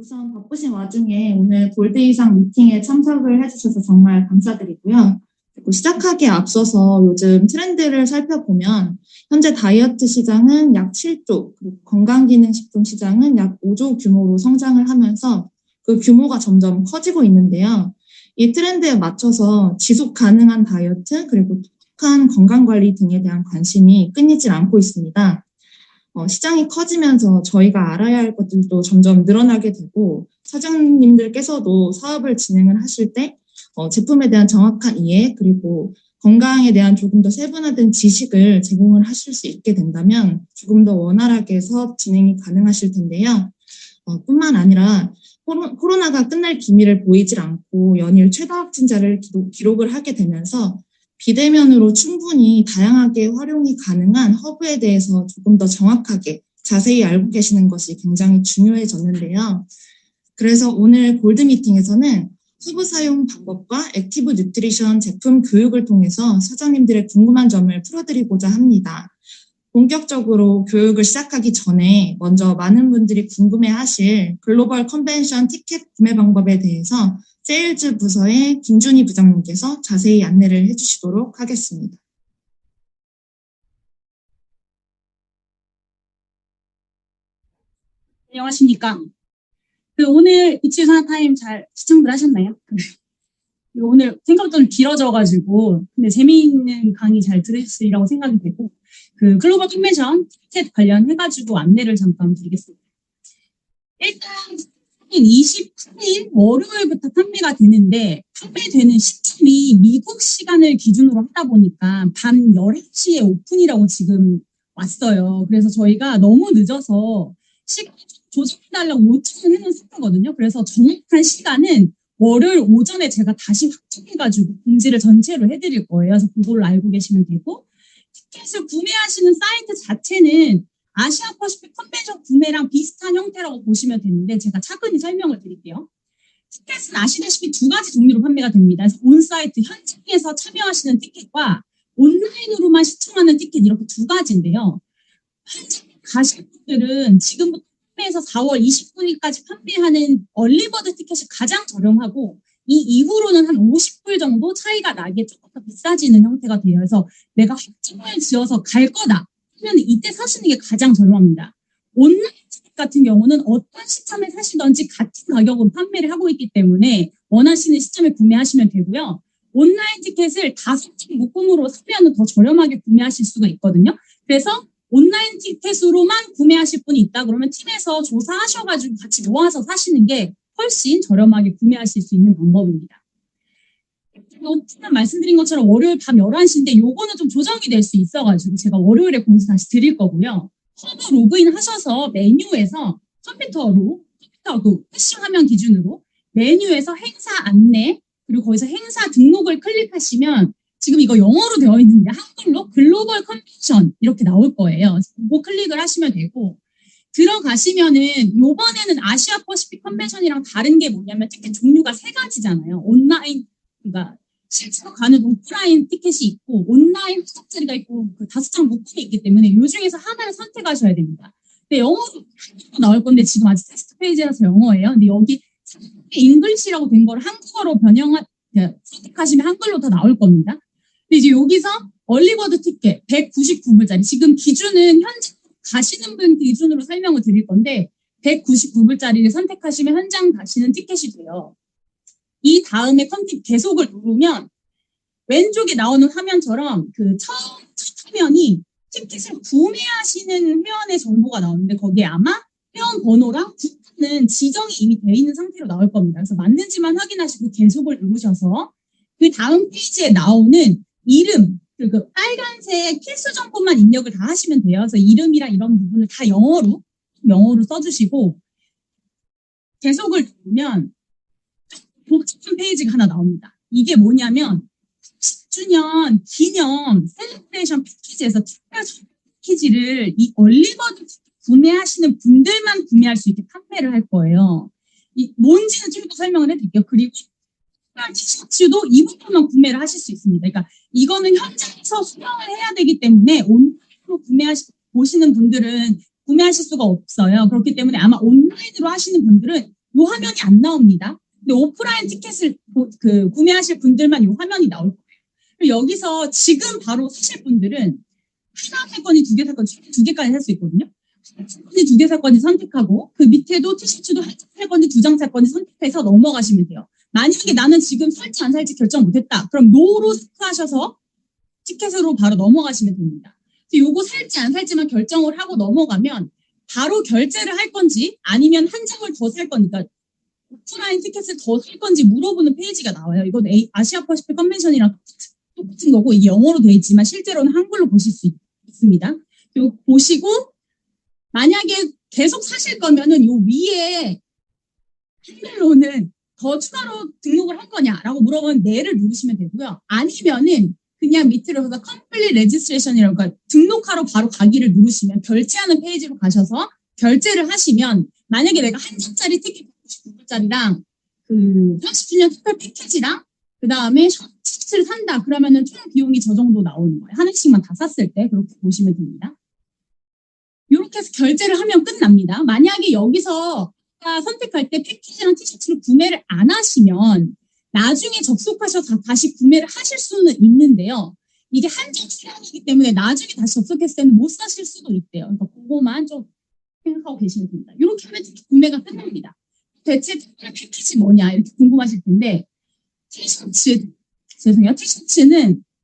우선 바쁘신 와중에 오늘 골드이상 미팅에 참석을 해주셔서 정말 감사드리고요. 그리고 시작하기에 앞서서 요즘 트렌드를 살펴보면 현재 다이어트 시장은 약 7조, 그리고 건강기능식품 시장은 약 5조 규모로 성장을 하면서 그 규모가 점점 커지고 있는데요. 이 트렌드에 맞춰서 지속 가능한 다이어트, 그리고 똑똑한 건강관리 등에 대한 관심이 끊이질 않고 있습니다. 시장이 커지면서 저희가 알아야 할 것들도 점점 늘어나게 되고 사장님들께서도 사업을 진행을 하실 때 제품에 대한 정확한 이해 그리고 건강에 대한 조금 더 세분화된 지식을 제공을 하실 수 있게 된다면 조금 더 원활하게 사업 진행이 가능하실 텐데요. 뿐만 아니라 코로나가 끝날 기미를 보이질 않고 연일 최다 확진자를 기록을 하게 되면서 비대면으로 충분히 다양하게 활용이 가능한 허브에 대해서 조금 더 정확하게 자세히 알고 계시는 것이 굉장히 중요해졌는데요. 그래서 오늘 골드 미팅에서는 허브 사용 방법과 액티브 뉴트리션 제품 교육을 통해서 사장님들의 궁금한 점을 풀어드리고자 합니다. 본격적으로 교육을 시작하기 전에 먼저 많은 분들이 궁금해하실 글로벌 컨벤션 티켓 구매 방법에 대해서 세일즈 부서의 김준희 부장님께서 자세히 안내를 해주시도록 하겠습니다. 안녕하십니까. 오늘 이치유산 타임 잘 시청들 하셨나요? 오늘 생각보다 좀 길어져가지고 근데 재미있는 강의 잘 들으셨으리라고 생각이 되고 글로벌 컨벤션 티켓 관련해가지고 안내를 잠깐 드리겠습니다. 일단 28일 월요일부터 판매가 되는데 판매되는 시점이 미국 시간을 기준으로 하다 보니까 밤 11시에 오픈이라고 지금 왔어요. 그래서 저희가 너무 늦어서 시간 조정해달라고 요청을 해놓은 상태거든요. 그래서 정확한 시간은 월요일 오전에 제가 다시 확정해가지고 공지를 전체로 해드릴 거예요. 그래서 그걸로 알고 계시면 되고 티켓을 구매하시는 사이트 자체는 아시아 퍼시픽 컨벤션 구매랑 비슷한 형태라고 보시면 되는데 제가 차근히 설명을 드릴게요. 티켓은 아시다시피 두 가지 종류로 판매가 됩니다. 그래서 온사이트 현장에서 참여하시는 티켓과 온라인으로만 시청하는 티켓 이렇게 두 가지인데요. 현장 가실 분들은 지금부터 판매해서 4월 29일까지 판매하는 얼리버드 티켓이 가장 저렴하고 이 이후로는 한 50불 정도 차이가 나게 조금 더 비싸지는 형태가 돼요. 그래서 내가 확정을 지어서 갈 거다 하면 이때 사시는 게 가장 저렴합니다. 온라인 티켓 같은 경우는 어떤 시점에 사시든지 같은 가격으로 판매를 하고 있기 때문에 원하시는 시점에 구매하시면 되고요. 온라인 티켓을 5장 묶음으로 사면 더 저렴하게 구매하실 수가 있거든요. 그래서 온라인 티켓으로만 구매하실 분이 있다 그러면 팀에서 조사하셔가지고 같이 모아서 사시는 게 훨씬 저렴하게 구매하실 수 있는 방법입니다. 지난 말씀드린 것처럼 월요일 밤 11시인데 요거는 좀 조정이 될 수 있어가지고 제가 월요일에 공지 다시 드릴 거고요. 허브 로그인 하셔서 메뉴에서 컴퓨터로 패싱 화면 기준으로 메뉴에서 행사 안내 그리고 거기서 행사 등록을 클릭하시면 지금 이거 영어로 되어 있는데 한글로 글로벌 컨벤션 이렇게 나올 거예요. 그거 클릭을 하시면 되고 들어가시면은 요번에는 아시아 퍼시픽 컨벤션이랑 다른 게 뭐냐면 티켓 종류가 세 가지잖아요. 온라인 그러니까 실제로 가는 오프라인 티켓이 있고 온라인 후속자리가 있고 그 5장 묶음이 있기 때문에 이 중에서 하나를 선택하셔야 됩니다. 근데 영어로 나올 건데 지금 아직 테스트 페이지라서 영어예요. 근데 여기 잉글리시라고 된 걸 한국어로 선택하시면 한글로 다 나올 겁니다. 근데 이제 여기서 얼리버드 티켓 199불짜리 지금 기준은 현장 가시는 분 기준으로 설명을 드릴 건데 199불짜리를 선택하시면 현장 가시는 티켓이 돼요. 이 다음에 컨택 계속을 누르면 왼쪽에 나오는 화면처럼 그 첫 화면이 티켓을 구매하시는 회원의 정보가 나오는데 거기에 아마 회원 번호랑 국가는 지정이 이미 되어 있는 상태로 나올 겁니다. 그래서 맞는지만 확인하시고 계속을 누르셔서 그 다음 페이지에 나오는 이름 그 빨간색 필수 정보만 입력을 다 하시면 돼요. 그래서 이름이랑 이런 부분을 다 영어로 써주시고 계속을 누르면 복잡한 페이지가 하나 나옵니다. 이게 뭐냐면 10주년 기념 셀러브레이션 패키지에서 특별 패키지를 이 얼리버드 구매하시는 분들만 구매할 수 있게 판매를 할 거예요. 뭔지는 좀 더 설명을 해드릴게요. 그리고 티셔츠도 이 부분만 구매를 하실 수 있습니다. 그러니까 이거는 현장에서 수령을 해야 되기 때문에 온라인으로 보시는 분들은 구매하실 수가 없어요. 그렇기 때문에 아마 온라인으로 하시는 분들은 요 화면이 안 나옵니다. 근데 오프라인 티켓을 구매하실 분들만 요 화면이 나올 거예요. 그리고 여기서 지금 바로 사실 분들은 하나 살 건지 두 개 살 건지 두 개까지 살 수 있거든요. 두 개 살 건지 선택하고 그 밑에도 티셔츠도 한 장 살 건지 두 장 살 건지 선택해서 넘어가시면 돼요. 만약에 나는 지금 살지 안 살지 결정 못했다. 그럼 노로 체크하셔서 티켓으로 바로 넘어가시면 됩니다. 요거 살지 안 살지만 결정을 하고 넘어가면 바로 결제를 할 건지 아니면 한 장을 더 살 거니까 오프라인 티켓을 더 살 건지 물어보는 페이지가 나와요. 이건 아시아 퍼시픽 컨벤션이랑 똑같은 거고 이게 영어로 되어 있지만 실제로는 한글로 보실 수 있습니다. 요 보시고 만약에 계속 사실 거면은 요 위에 한글로는 더 추가로 등록을 할 거냐라고 물어보면 네를 누르시면 되고요. 아니면은 그냥 밑으로 가서 complete registration이라고 그러니까 등록하러 바로 가기를 누르시면 결제하는 페이지로 가셔서 결제를 하시면 만약에 내가 한 장짜리 티켓 99불짜리랑 그 30주년 특별 패키지랑 그 다음에 티켓을 산다 그러면은 총 비용이 저 정도 나오는 거예요. 하나씩만 다 샀을 때 그렇게 보시면 됩니다. 이렇게 해서 결제를 하면 끝납니다. 만약에 여기서 선택할 때 패키지랑 티셔츠를 구매를 안 하시면 나중에 접속하셔서 다시 구매를 하실 수는 있는데요. 이게 한정 수량이기 때문에 나중에 다시 접속했을 때는 못 사실 수도 있대요. 그러니까 그거만 좀 생각하고 계시면 됩니다. 이렇게 하면 구매가 끝납니다. 대체 특별 패키지 뭐냐 이렇게 궁금하실 텐데 티셔츠는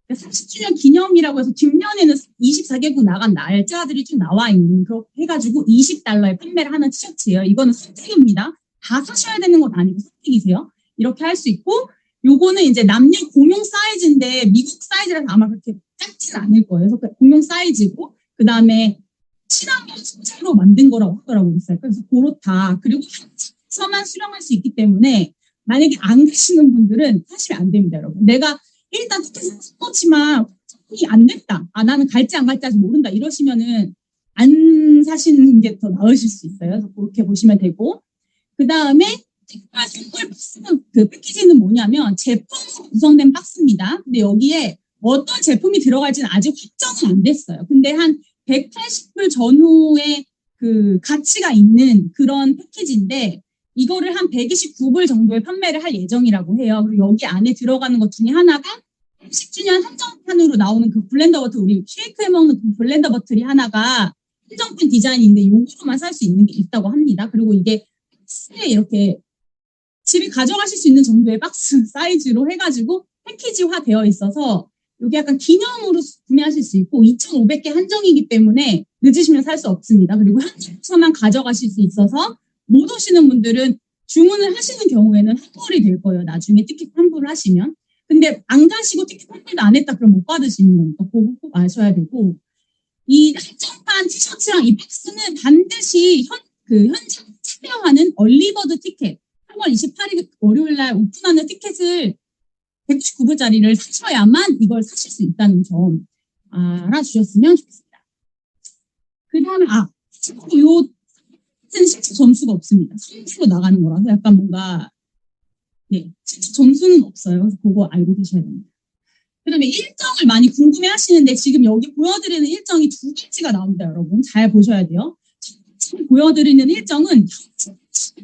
30주년 기념이라고 해서 뒷면에는 24개국 나간 날짜들이 좀 나와 있는 그렇게 해가지고 $20에 판매를 하는 티셔츠예요. 이거는 선택입니다. 다 사셔야 되는 건 아니고 선택이세요. 이렇게 할 수 있고 요거는 이제 남녀 공용 사이즈인데 미국 사이즈라서 아마 그렇게 작지는 않을 거예요. 그래서 공용 사이즈고 그 다음에 친환경 소재로 만든 거라고 하더라고요. 그래서 그렇다. 그리고 현지에서만 수령할 수 있기 때문에 만약에 안 가시는 분들은 사시면 안 됩니다, 여러분. 내가 일단 티켓을 샀지만 안 됐다. 아 나는 갈지 안 갈지 아직 모른다. 이러시면은 안 사시는 게 더 나으실 수 있어요. 그래서 그렇게 보시면 되고 그 다음에 선물 박스는 그 패키지는 뭐냐면 제품으로 구성된 박스입니다. 근데 여기에 어떤 제품이 들어갈지는 아직 확정은 안 됐어요. 근데 한 180불 전후의 그 가치가 있는 그런 패키지인데 이거를 한 129불 정도에 판매를 할 예정이라고 해요. 그리고 여기 안에 들어가는 것 중에 하나가 10주년 한정판으로 나오는 그 블렌더 버틀, 우리 쉐이크해 먹는 그 블렌더 버틀이 하나가 한정판 디자인인데 요거로만 살 수 있는 게 있다고 합니다. 그리고 이게 박스에 이렇게 집에 가져가실 수 있는 정도의 박스 사이즈로 해가지고 패키지화 되어 있어서 이게 약간 기념으로 구매하실 수 있고 2,500개 한정이기 때문에 늦으시면 살 수 없습니다. 그리고 현지에서만 가져가실 수 있어서 못 오시는 분들은 주문을 하시는 경우에는 환불이 될 거예요. 나중에 티켓 환불을 하시면. 근데 안 가시고 티켓 환불도 안 했다 그럼 못 받으시는 거니까 그거 꼭 아셔야 되고 이 한정판 티셔츠랑 이 박스는 반드시 현장 참여하는 얼리버드 티켓 3월 28일 월요일날 오픈하는 티켓을 199불짜리를 사셔야만 이걸 사실 수 있다는 점 알아주셨으면 좋겠습니다. 그 다음에 요 실제 점수가 없습니다. 선수로 나가는 거라서 약간 뭔가 실제 점수는 없어요. 그래서 그거 알고 계셔야 됩니다. 그 다음에 일정을 많이 궁금해 하시는데 지금 여기 보여드리는 일정이 두 가지가 나옵니다. 여러분 잘 보셔야 돼요. 지금 보여드리는 일정은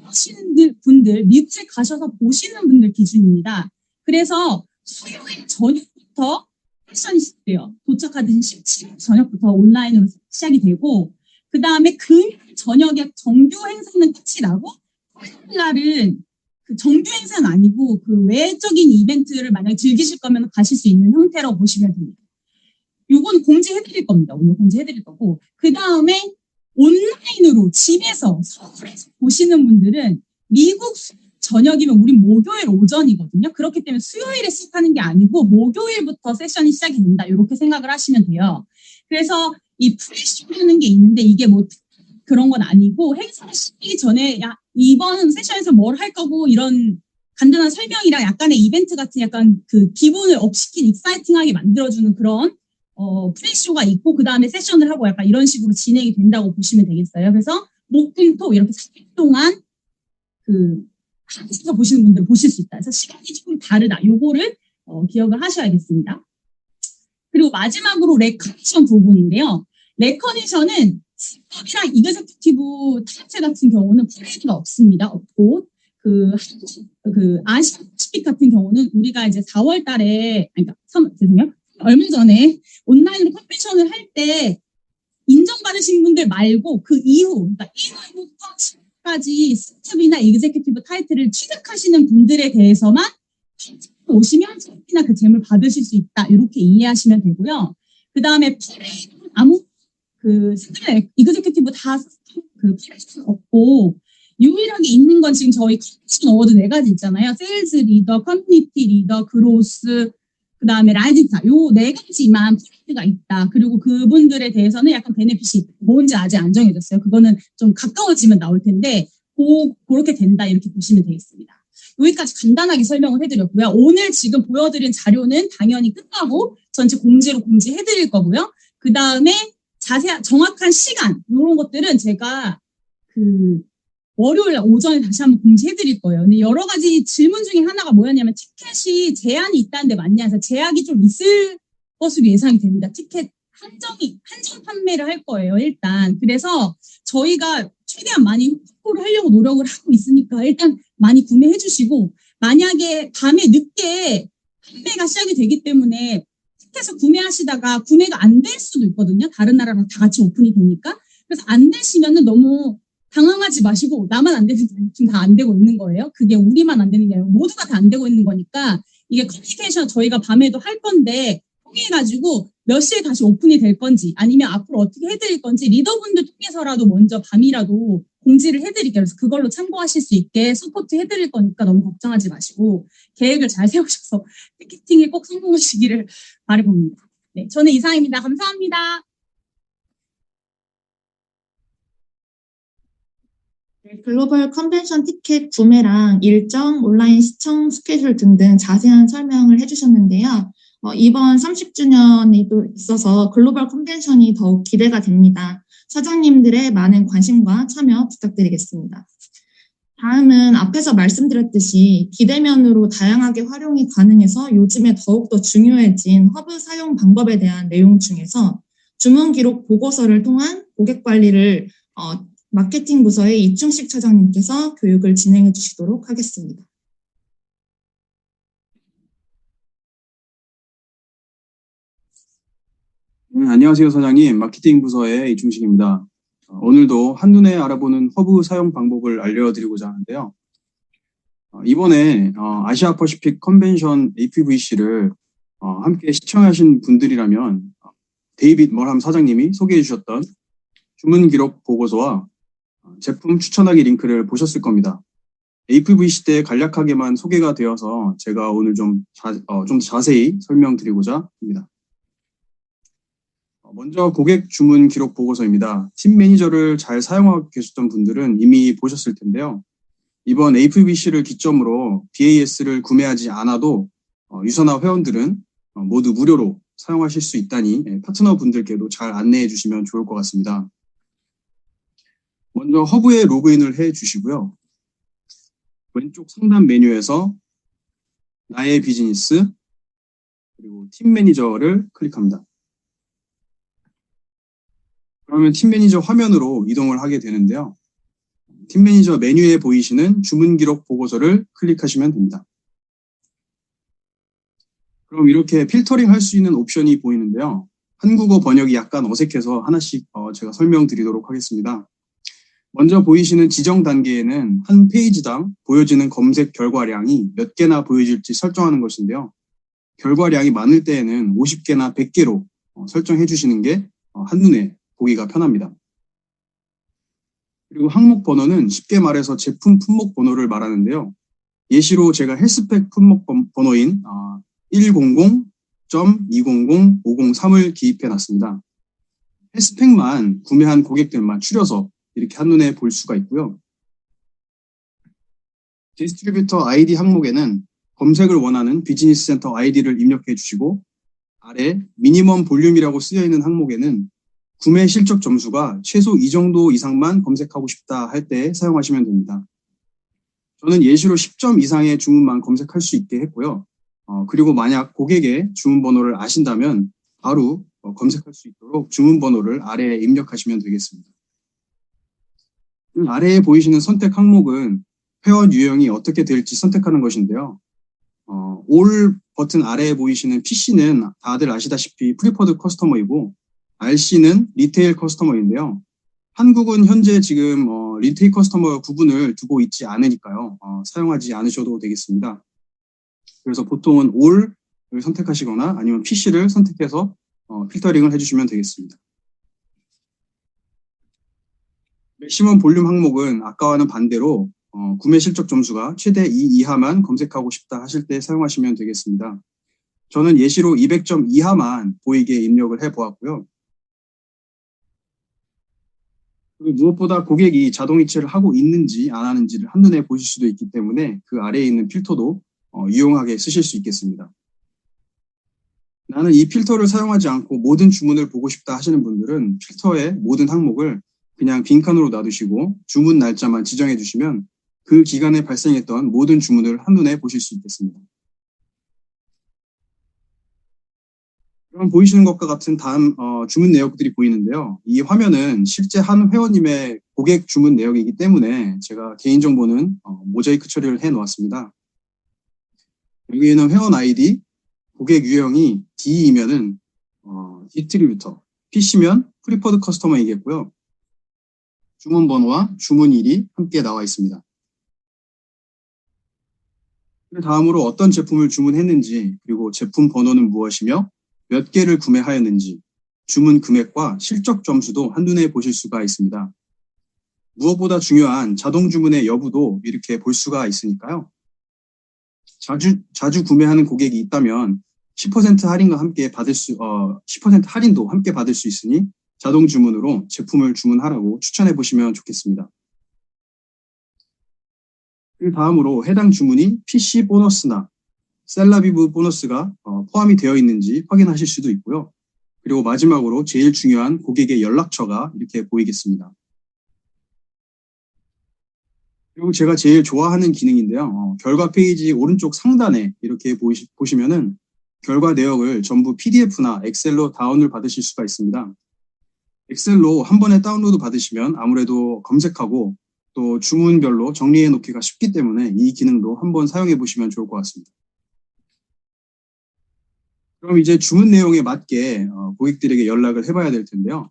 하시는 분들 미국에 가셔서 보시는 분들 기준입니다. 그래서 수요일 저녁부터 패션이 시작돼요. 도착하듯이 17일 저녁부터 온라인으로 시작이 되고 그 다음에 금요일 저녁에 정규 행사는 끝이 나고 토요일 날은 그 정규 행사는 아니고 그 외적인 이벤트를 만약에 즐기실 거면 가실 수 있는 형태라고 보시면 됩니다. 요건 공지해드릴 겁니다. 오늘 공지해드릴 거고 그 다음에 온라인으로 집에서 서울에서 보시는 분들은 미국 저녁이면 우리 목요일 오전이거든요. 그렇기 때문에 수요일에 시작하는 게 아니고 목요일부터 세션이 시작이 된다. 이렇게 생각을 하시면 돼요. 그래서 이 프리쇼라는 게 있는데 이게 뭐 그런 건 아니고 행사 시기 전에 이번 세션에서 뭘 할 거고 이런 간단한 설명이랑 약간의 이벤트 같은 약간 그 기분을 업시킨 익사이팅하게 만들어주는 그런 프리쇼가 있고 그 다음에 세션을 하고 약간 이런 식으로 진행이 된다고 보시면 되겠어요. 그래서 목금토 이렇게 4일 동안 한국에서 보시는 분들 보실 수 있다. 그래서 시간이 조금 다르다. 요거를 기억을 하셔야겠습니다. 그리고 마지막으로 레커니션 부분인데요. 레커니션은 스톱이랑 이그제큐티브 타협체 같은 경우는 프레이드가 없습니다. 없고 아시아 퍼시픽 같은 경우는 우리가 이제 4월 달에, 죄송해요. 얼마 전에 온라인으로 컨벤션을 할 때 인정받으신 분들 말고 그 이후, 그러니까 1월부터 10월까지 스텝이나 이그제큐티브 타이틀을 취득하시는 분들에 대해서만 오시면 스텝이나 그 재물 받으실 수 있다. 이렇게 이해하시면 되고요. 그 다음에 아무 스텝, 이그제큐티브 다 팔 수 없고, 유일하게 있는 건 지금 저희 컨디션 어워드 4가지 있잖아요. 세일즈 리더, 커뮤니티 리더, 그로스, 그 다음에 라이징 스타. 요 4가지만 포인트가 있다. 그리고 그분들에 대해서는 약간 베네핏이 뭔지 아직 안 정해졌어요. 그거는 좀 가까워지면 나올 텐데, 그렇게 된다. 이렇게 보시면 되겠습니다. 여기까지 간단하게 설명을 해드렸고요. 오늘 지금 보여드린 자료는 당연히 끝나고 전체 공지로 공지해드릴 거고요. 그 다음에 정확한 시간, 이런 것들은 제가 월요일 오전에 다시 한번 공지해드릴 거예요. 근데 여러 가지 질문 중에 하나가 뭐였냐면 티켓이 제한이 있다는데 맞냐 해서 제약이 좀 있을 것으로 예상이 됩니다. 티켓 한정 판매를 할 거예요, 일단. 그래서 저희가 최대한 많이 확보를 하려고 노력을 하고 있으니까 일단 많이 구매해 주시고, 만약에 밤에 늦게 판매가 시작이 되기 때문에 티켓을 구매하시다가 구매가 안 될 수도 있거든요. 다른 나라랑 다 같이 오픈이 되니까. 그래서 안 되시면은 너무 당황하지 마시고, 나만 안 되는 게 지금 다 안 되고 있는 거예요. 그게 우리만 안 되는 게 아니고 모두가 다 안 되고 있는 거니까, 이게 커뮤니케이션 저희가 밤에도 할 건데 통해가지고 몇 시에 다시 오픈이 될 건지, 아니면 앞으로 어떻게 해드릴 건지 리더분들 통해서라도 먼저 밤이라도 공지를 해드릴게요. 그래서 그걸로 참고하실 수 있게 서포트 해드릴 거니까 너무 걱정하지 마시고 계획을 잘 세우셔서 티켓팅에 꼭 성공하시기를 바라봅니다. 네, 저는 이상입니다. 감사합니다. 네, 글로벌 컨벤션 티켓 구매랑 일정, 온라인 시청 스케줄 등등 자세한 설명을 해주셨는데요. 이번 30주년이 또 있어서 글로벌 컨벤션이 더욱 기대가 됩니다. 사장님들의 많은 관심과 참여 부탁드리겠습니다. 다음은 앞에서 말씀드렸듯이 비대면으로 다양하게 활용이 가능해서 요즘에 더욱더 중요해진 허브 사용 방법에 대한 내용 중에서 주문 기록 보고서를 통한 고객 관리를 마케팅 부서의 이충식 차장님께서 교육을 진행해 주시도록 하겠습니다. 안녕하세요, 사장님. 마케팅 부서의 이충식입니다. 오늘도 한눈에 알아보는 허브 사용 방법을 알려드리고자 하는데요. 이번에 아시아 퍼시픽 컨벤션 APVC를 함께 시청하신 분들이라면 데이빗 멀함 사장님이 소개해 주셨던 주문 기록 보고서와 제품 추천하기 링크를 보셨을 겁니다. APVC 때 간략하게만 소개가 되어서 제가 오늘 좀 자세히 설명드리고자 합니다. 먼저 고객 주문 기록 보고서입니다. 팀 매니저를 잘 사용하고 계셨던 분들은 이미 보셨을 텐데요. 이번 APVC를 기점으로 BAS를 구매하지 않아도 유선화 회원들은 모두 무료로 사용하실 수 있다니 파트너 분들께도 잘 안내해 주시면 좋을 것 같습니다. 먼저 허브에 로그인을 해 주시고요. 왼쪽 상단 메뉴에서 나의 비즈니스 그리고 팀 매니저를 클릭합니다. 그러면 팀 매니저 화면으로 이동을 하게 되는데요. 팀 매니저 메뉴에 보이시는 주문 기록 보고서를 클릭하시면 됩니다. 그럼 이렇게 필터링 할 수 있는 옵션이 보이는데요. 한국어 번역이 약간 어색해서 하나씩 제가 설명드리도록 하겠습니다. 먼저 보이시는 지정 단계에는 한 페이지당 보여지는 검색 결과량이 몇 개나 보여질지 설정하는 것인데요. 결과량이 많을 때에는 50개나 100개로 설정해 주시는 게 한눈에 보기가 편합니다. 그리고 항목 번호는 쉽게 말해서 제품 품목 번호를 말하는데요. 예시로 제가 헬스팩 품목 번호인 100.200503을 기입해 놨습니다. 헬스팩만 구매한 고객들만 추려서 이렇게 한눈에 볼 수가 있고요. 디스트리뷰터 아이디 항목에는 검색을 원하는 비즈니스 센터 아이디를 입력해 주시고, 아래 미니멈 볼륨이라고 쓰여 있는 항목에는 구매 실적 점수가 최소 이 정도 이상만 검색하고 싶다 할 때 사용하시면 됩니다. 저는 예시로 10점 이상의 주문만 검색할 수 있게 했고요. 그리고 만약 고객의 주문 번호를 아신다면 바로 검색할 수 있도록 주문 번호를 아래에 입력하시면 되겠습니다. 아래에 보이시는 선택 항목은 회원 유형이 어떻게 될지 선택하는 것인데요. 올 버튼 아래에 보이시는 PC는 다들 아시다시피 프리퍼드 커스터머이고 RC는 리테일 커스터머인데요. 한국은 현재 지금 리테일 커스터머 구분을 두고 있지 않으니까요. 사용하지 않으셔도 되겠습니다. 그래서 보통은 올을 선택하시거나 아니면 PC를 선택해서 필터링을 해주시면 되겠습니다. 맥시멈 볼륨 항목은 아까와는 반대로 구매 실적 점수가 최대 2 이하만 검색하고 싶다 하실 때 사용하시면 되겠습니다. 저는 예시로 200점 이하만 보이게 입력을 해보았고요. 그리고 무엇보다 고객이 자동 이체를 하고 있는지 안 하는지를 한눈에 보실 수도 있기 때문에 그 아래에 있는 필터도 유용하게 쓰실 수 있겠습니다. 나는 이 필터를 사용하지 않고 모든 주문을 보고 싶다 하시는 분들은 필터의 모든 항목을 그냥 빈칸으로 놔두시고 주문 날짜만 지정해 주시면 그 기간에 발생했던 모든 주문을 한눈에 보실 수 있겠습니다. 그럼 보이시는 것과 같은 다음 주문 내역들이 보이는데요. 이 화면은 실제 한 회원님의 고객 주문 내역이기 때문에 제가 개인정보는 모자이크 처리를 해 놓았습니다. 여기에는 회원 아이디, 고객 유형이 D이면은 디스트리뷰터, PC면 프리퍼드 커스터머이겠고요. 주문 번호와 주문일이 함께 나와 있습니다. 그 다음으로 어떤 제품을 주문했는지, 그리고 제품 번호는 무엇이며 몇 개를 구매하였는지, 주문 금액과 실적 점수도 한눈에 보실 수가 있습니다. 무엇보다 중요한 자동 주문의 여부도 이렇게 볼 수가 있으니까요. 자주 구매하는 고객이 있다면 10% 할인과 함께 10% 할인도 함께 받을 수 있으니 자동 주문으로 제품을 주문하라고 추천해 보시면 좋겠습니다. 그 다음으로 해당 주문이 PC 보너스나 셀라비브 보너스가 포함이 되어 있는지 확인하실 수도 있고요. 그리고 마지막으로 제일 중요한 고객의 연락처가 이렇게 보이겠습니다. 그리고 제가 제일 좋아하는 기능인데요. 결과 페이지 오른쪽 상단에 이렇게 보시면은 결과 내역을 전부 PDF나 엑셀로 다운을 받으실 수가 있습니다. 엑셀로 한 번에 다운로드 받으시면 아무래도 검색하고 또 주문별로 정리해 놓기가 쉽기 때문에 이 기능도 한번 사용해 보시면 좋을 것 같습니다. 그럼 이제 주문 내용에 맞게 고객들에게 연락을 해봐야 될 텐데요.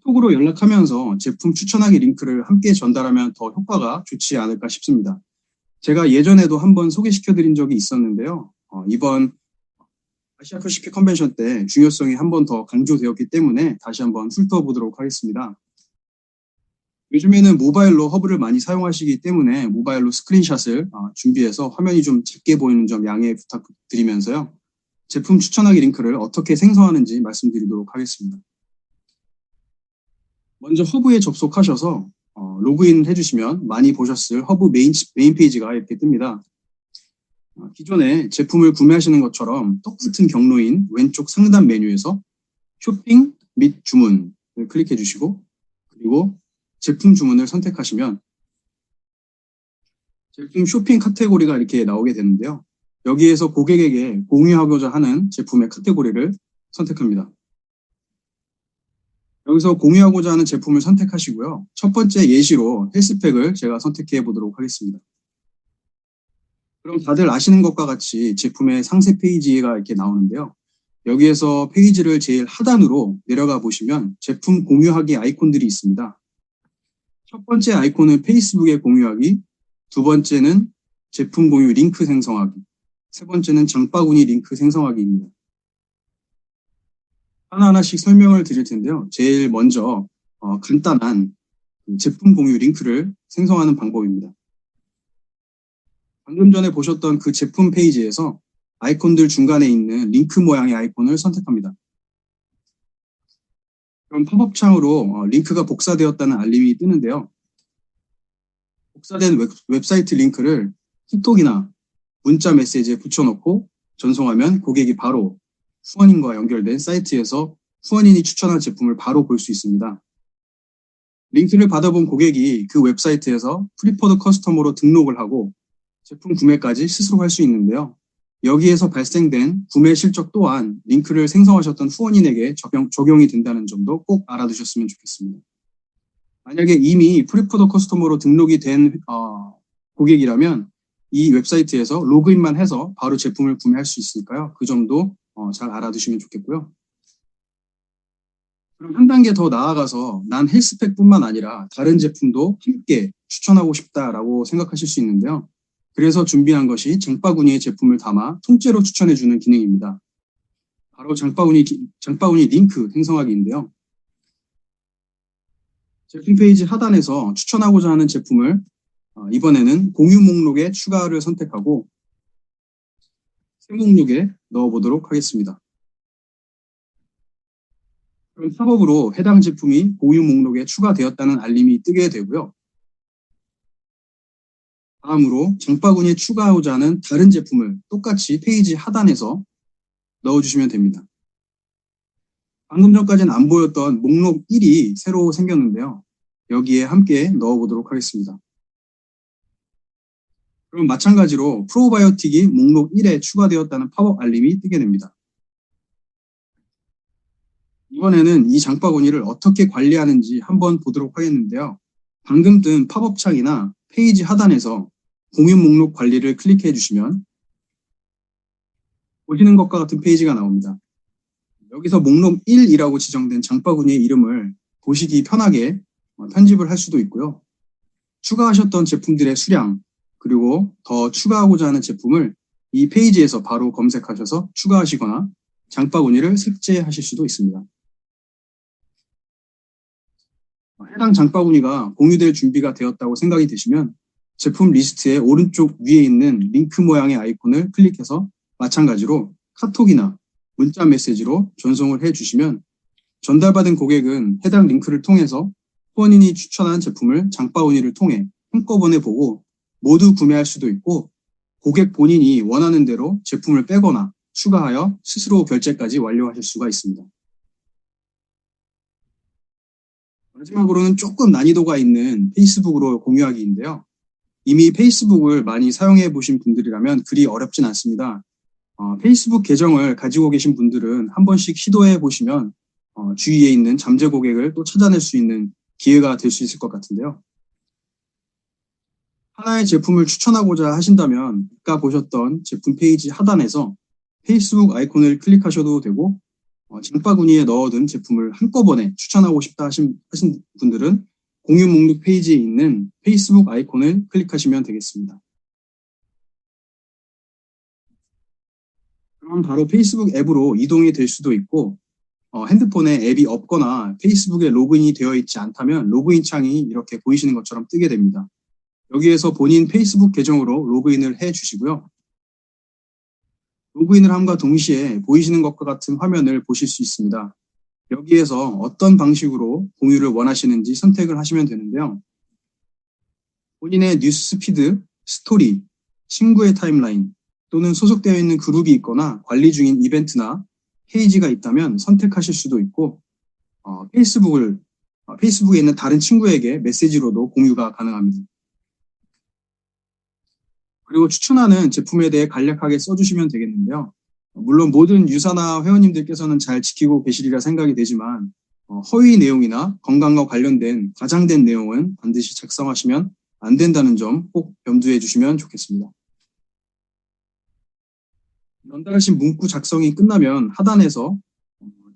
톡으로 연락하면서 제품 추천하기 링크를 함께 전달하면 더 효과가 좋지 않을까 싶습니다. 제가 예전에도 한번 소개시켜드린 적이 있었는데요. 이번 아시아 퍼시픽 컨벤션 때 중요성이 한 번 더 강조되었기 때문에 다시 한번 훑어보도록 하겠습니다. 요즘에는 모바일로 허브를 많이 사용하시기 때문에 모바일로 스크린샷을 준비해서 화면이 좀 작게 보이는 점 양해 부탁드리면서요. 제품 추천하기 링크를 어떻게 생성하는지 말씀드리도록 하겠습니다. 먼저 허브에 접속하셔서 로그인 해주시면 많이 보셨을 허브 메인 페이지가 이렇게 뜹니다. 기존에 제품을 구매하시는 것처럼 똑같은 경로인 왼쪽 상단 메뉴에서 쇼핑 및 주문을 클릭해 주시고 그리고 제품 주문을 선택하시면 제품 쇼핑 카테고리가 이렇게 나오게 되는데요. 여기에서 고객에게 공유하고자 하는 제품의 카테고리를 선택합니다. 여기서 공유하고자 하는 제품을 선택하시고요. 첫 번째 예시로 헬스팩을 제가 선택해 보도록 하겠습니다. 그럼 다들 아시는 것과 같이 제품의 상세 페이지가 이렇게 나오는데요. 여기에서 페이지를 제일 하단으로 내려가 보시면 제품 공유하기 아이콘들이 있습니다. 첫 번째 아이콘은 페이스북에 공유하기, 두 번째는 제품 공유 링크 생성하기, 세 번째는 장바구니 링크 생성하기입니다. 하나하나씩 설명을 드릴 텐데요. 제일 먼저 간단한 제품 공유 링크를 생성하는 방법입니다. 방금 전에 보셨던 그 제품 페이지에서 아이콘들 중간에 있는 링크 모양의 아이콘을 선택합니다. 그럼 팝업 창으로 링크가 복사되었다는 알림이 뜨는데요. 복사된 웹사이트 링크를 틱톡이나 문자 메시지에 붙여놓고 전송하면 고객이 바로 후원인과 연결된 사이트에서 후원인이 추천한 제품을 바로 볼 수 있습니다. 링크를 받아본 고객이 그 웹사이트에서 프리퍼드 커스터머로 등록을 하고 제품 구매까지 스스로 할 수 있는데요. 여기에서 발생된 구매 실적 또한 링크를 생성하셨던 후원인에게 적용이 된다는 점도 꼭 알아두셨으면 좋겠습니다. 만약에 이미 프리퍼드 커스터머로 등록이 된 고객이라면 이 웹사이트에서 로그인만 해서 바로 제품을 구매할 수 있으니까요. 그 점도 잘 알아두시면 좋겠고요. 그럼 한 단계 더 나아가서 난 헬스팩뿐만 아니라 다른 제품도 함께 추천하고 싶다라고 생각하실 수 있는데요. 그래서 준비한 것이 장바구니에 제품을 담아 통째로 추천해주는 기능입니다. 바로 장바구니 링크 생성하기인데요. 제품 페이지 하단에서 추천하고자 하는 제품을 이번에는 공유 목록에 추가를 선택하고 새 목록에 넣어보도록 하겠습니다. 그럼 팝업으로 해당 제품이 공유 목록에 추가되었다는 알림이 뜨게 되고요. 다음으로 장바구니에 추가하고자 하는 다른 제품을 똑같이 페이지 하단에서 넣어주시면 됩니다. 방금 전까지는 안 보였던 목록 1이 새로 생겼는데요. 여기에 함께 넣어보도록 하겠습니다. 그럼 마찬가지로 프로바이오틱이 목록 1에 추가되었다는 팝업 알림이 뜨게 됩니다. 이번에는 이 장바구니를 어떻게 관리하는지 한번 보도록 하겠는데요. 방금 뜬 팝업 창이나 페이지 하단에서 공유 목록 관리를 클릭해 주시면 보시는 것과 같은 페이지가 나옵니다. 여기서 목록 1이라고 지정된 장바구니의 이름을 보시기 편하게 편집을 할 수도 있고요. 추가하셨던 제품들의 수량, 그리고 더 추가하고자 하는 제품을 이 페이지에서 바로 검색하셔서 추가하시거나 장바구니를 삭제하실 수도 있습니다. 해당 장바구니가 공유될 준비가 되었다고 생각이 되시면 제품 리스트의 오른쪽 위에 있는 링크 모양의 아이콘을 클릭해서 마찬가지로 카톡이나 문자 메시지로 전송을 해주시면 전달받은 고객은 해당 링크를 통해서 후원인이 추천한 제품을 장바구니를 통해 한꺼번에 보고 모두 구매할 수도 있고 고객 본인이 원하는 대로 제품을 빼거나 추가하여 스스로 결제까지 완료하실 수가 있습니다. 마지막으로는 조금 난이도가 있는 페이스북으로 공유하기인데요. 이미 페이스북을 많이 사용해 보신 분들이라면 그리 어렵진 않습니다. 페이스북 계정을 가지고 계신 분들은 한 번씩 시도해 보시면 주위에 있는 잠재 고객을 또 찾아낼 수 있는 기회가 될 수 있을 것 같은데요. 하나의 제품을 추천하고자 하신다면 아까 보셨던 제품 페이지 하단에서 페이스북 아이콘을 클릭하셔도 되고 장바구니에 넣어둔 제품을 한꺼번에 추천하고 싶다 하신 분들은 공유 목록 페이지에 있는 페이스북 아이콘을 클릭하시면 되겠습니다. 그럼 바로 페이스북 앱으로 이동이 될 수도 있고 핸드폰에 앱이 없거나 페이스북에 로그인이 되어 있지 않다면 로그인 창이 이렇게 보이시는 것처럼 뜨게 됩니다. 여기에서 본인 페이스북 계정으로 로그인을 해 주시고요. 로그인을 함과 동시에 보이시는 것과 같은 화면을 보실 수 있습니다. 여기에서 어떤 방식으로 공유를 원하시는지 선택을 하시면 되는데요. 본인의 뉴스피드, 스토리, 친구의 타임라인 또는 소속되어 있는 그룹이 있거나 관리 중인 이벤트나 페이지가 있다면 선택하실 수도 있고 페이스북에 있는 다른 친구에게 메시지로도 공유가 가능합니다. 그리고 추천하는 제품에 대해 간략하게 써주시면 되겠는데요. 물론 모든 유사나 회원님들께서는 잘 지키고 계시리라 생각이 되지만 허위 내용이나 건강과 관련된 과장된 내용은 반드시 작성하시면 안 된다는 점 꼭 염두해 주시면 좋겠습니다. 연달하신 문구 작성이 끝나면 하단에서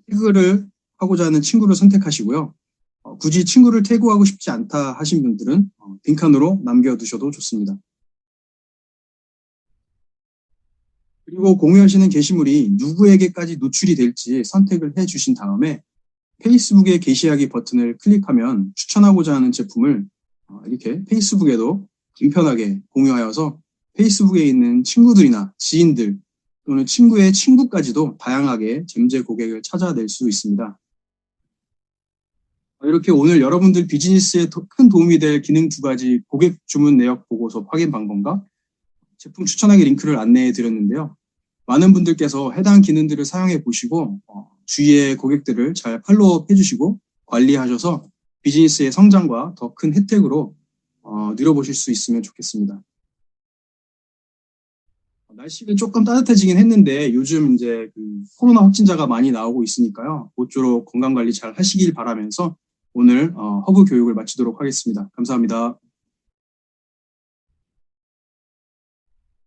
태그를 하고자 하는 친구를 선택하시고요. 굳이 친구를 태그하고 싶지 않다 하신 분들은 빈칸으로 남겨두셔도 좋습니다. 그리고 공유하시는 게시물이 누구에게까지 노출이 될지 선택을 해주신 다음에 페이스북에 게시하기 버튼을 클릭하면 추천하고자 하는 제품을 이렇게 페이스북에도 간편하게 공유하여서 페이스북에 있는 친구들이나 지인들 또는 친구의 친구까지도 다양하게 잠재 고객을 찾아낼 수 있습니다. 이렇게 오늘 여러분들 비즈니스에 큰 도움이 될 기능 2가지 고객 주문 내역 보고서 확인 방법과 제품 추천하기 링크를 안내해 드렸는데요. 많은 분들께서 해당 기능들을 사용해 보시고 주위의 고객들을 잘 팔로우업 해주시고 관리하셔서 비즈니스의 성장과 더 큰 혜택으로 누려보실 수 있으면 좋겠습니다. 날씨가 조금 따뜻해지긴 했는데 요즘 이제 코로나 확진자가 많이 나오고 있으니까요. 모쪼록 건강관리 잘 하시길 바라면서 오늘 허브 교육을 마치도록 하겠습니다. 감사합니다.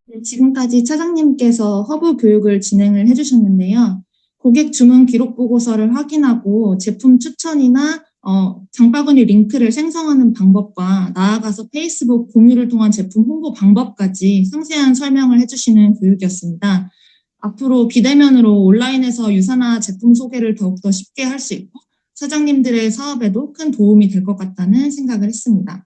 네, 지금까지 차장님께서 허브 교육을 진행을 해주셨는데요. 고객 주문 기록 보고서를 확인하고 제품 추천이나 장바구니 링크를 생성하는 방법과 나아가서 페이스북 공유를 통한 제품 홍보 방법까지 상세한 설명을 해주시는 교육이었습니다. 앞으로 비대면으로 온라인에서 유사나 제품 소개를 더욱더 쉽게 할 수 있고 사장님들의 사업에도 큰 도움이 될 것 같다는 생각을 했습니다.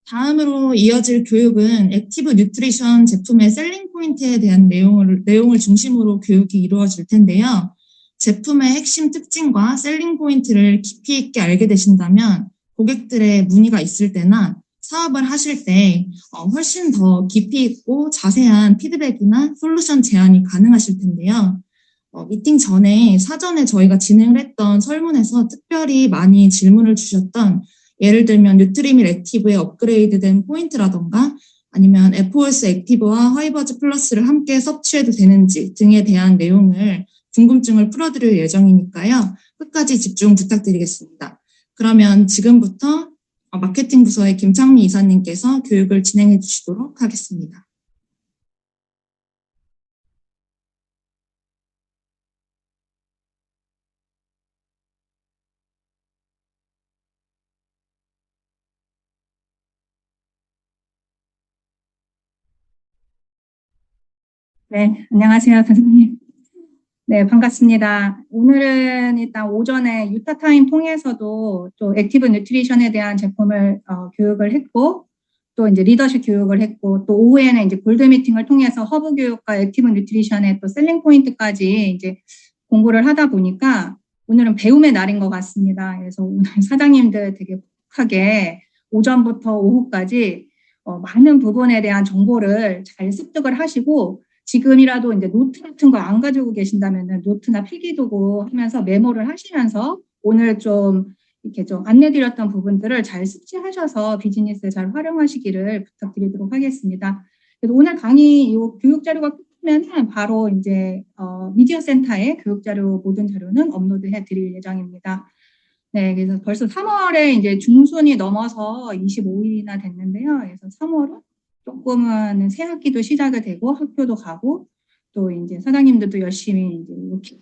다음으로 이어질 교육은 액티브 뉴트리션 제품의 셀링 포인트에 대한 내용을 중심으로 교육이 이루어질 텐데요. 제품의 핵심 특징과 셀링 포인트를 깊이 있게 알게 되신다면 고객들의 문의가 있을 때나 사업을 하실 때 훨씬 더 깊이 있고 자세한 피드백이나 솔루션 제안이 가능하실 텐데요. 미팅 전에 사전에 저희가 진행을 했던 설문에서 특별히 많이 질문을 주셨던 예를 들면 뉴트리밀 액티브에 업그레이드된 포인트라던가 아니면 FOS 액티브와 하이버즈 플러스를 함께 섭취해도 되는지 등에 대한 내용을 궁금증을 풀어드릴 예정이니까요. 끝까지 집중 부탁드리겠습니다. 그러면 지금부터 마케팅 부서의 김창미 이사님께서 교육을 진행해 주시도록 하겠습니다. 네, 안녕하세요, 선생님. 네, 반갑습니다. 오늘은 일단 오전에 유타타임 통해서도 또 액티브 뉴트리션에 대한 제품을 교육을 했고, 또 이제 리더십 교육을 했고, 또 오후에는 이제 골드 미팅을 통해서 허브 교육과 액티브 뉴트리션의 또 셀링 포인트까지 이제 공부를 하다 보니까 오늘은 배움의 날인 것 같습니다. 그래서 오늘 사장님들 되게 푹하게 오전부터 오후까지 많은 부분에 대한 정보를 잘 습득을 하시고 지금이라도 이제 노트 같은 거 안 가지고 계신다면은 노트나 필기도구 하면서 메모를 하시면서 오늘 좀 이렇게 좀 안내드렸던 부분들을 잘 숙지하셔서 비즈니스에 잘 활용하시기를 부탁드리도록 하겠습니다. 그래서 오늘 강의 이 교육 자료가 끝나면은 바로 이제 미디어 센터에 교육 자료 모든 자료는 업로드해 드릴 예정입니다. 네, 그래서 벌써 3월에 이제 중순이 넘어서 25일이나 됐는데요. 그래서 3월은 조금은 새 학기도 시작이 되고 학교도 가고 또 이제 사장님들도 열심히 이제 이렇게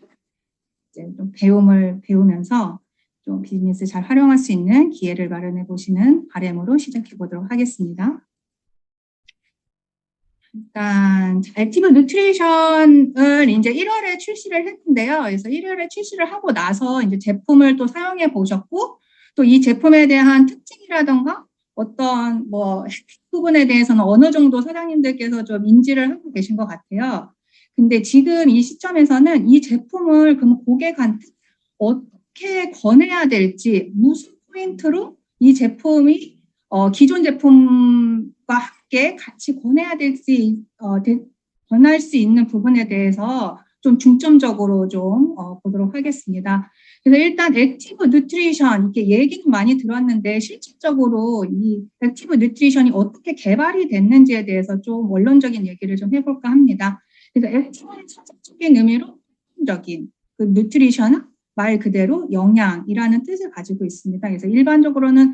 이제 좀 배움을 배우면서 좀 비즈니스 잘 활용할 수 있는 기회를 마련해 보시는 바람으로 시작해 보도록 하겠습니다. 일단 액티브 뉴트리션을 이제 1월에 출시를 했는데요. 그래서 1월에 출시를 하고 나서 이제 제품을 또 사용해 보셨고 또 이 제품에 대한 특징이라던가 어떤 뭐 부분에 대해서는 어느 정도 사장님들께서 좀 인지를 하고 계신 것 같아요. 근데 지금 이 시점에서는 이 제품을 그럼 고객한테 어떻게 권해야 될지 무슨 포인트로 이 제품이 기존 제품과 함께 같이 권해야 될지 권할 수 있는 부분에 대해서 좀 중점적으로 좀 보도록 하겠습니다. 그래서 일단 액티브 뉴트리션 이렇게 얘기는 많이 들었는데 실질적으로 이 액티브 뉴트리션이 어떻게 개발이 됐는지에 대해서 좀 원론적인 얘기를 좀 해볼까 합니다. 그래서 액티브는 사적인 의미로 적인 그 뉴트리션은 말 그대로 영양이라는 뜻을 가지고 있습니다. 그래서 일반적으로는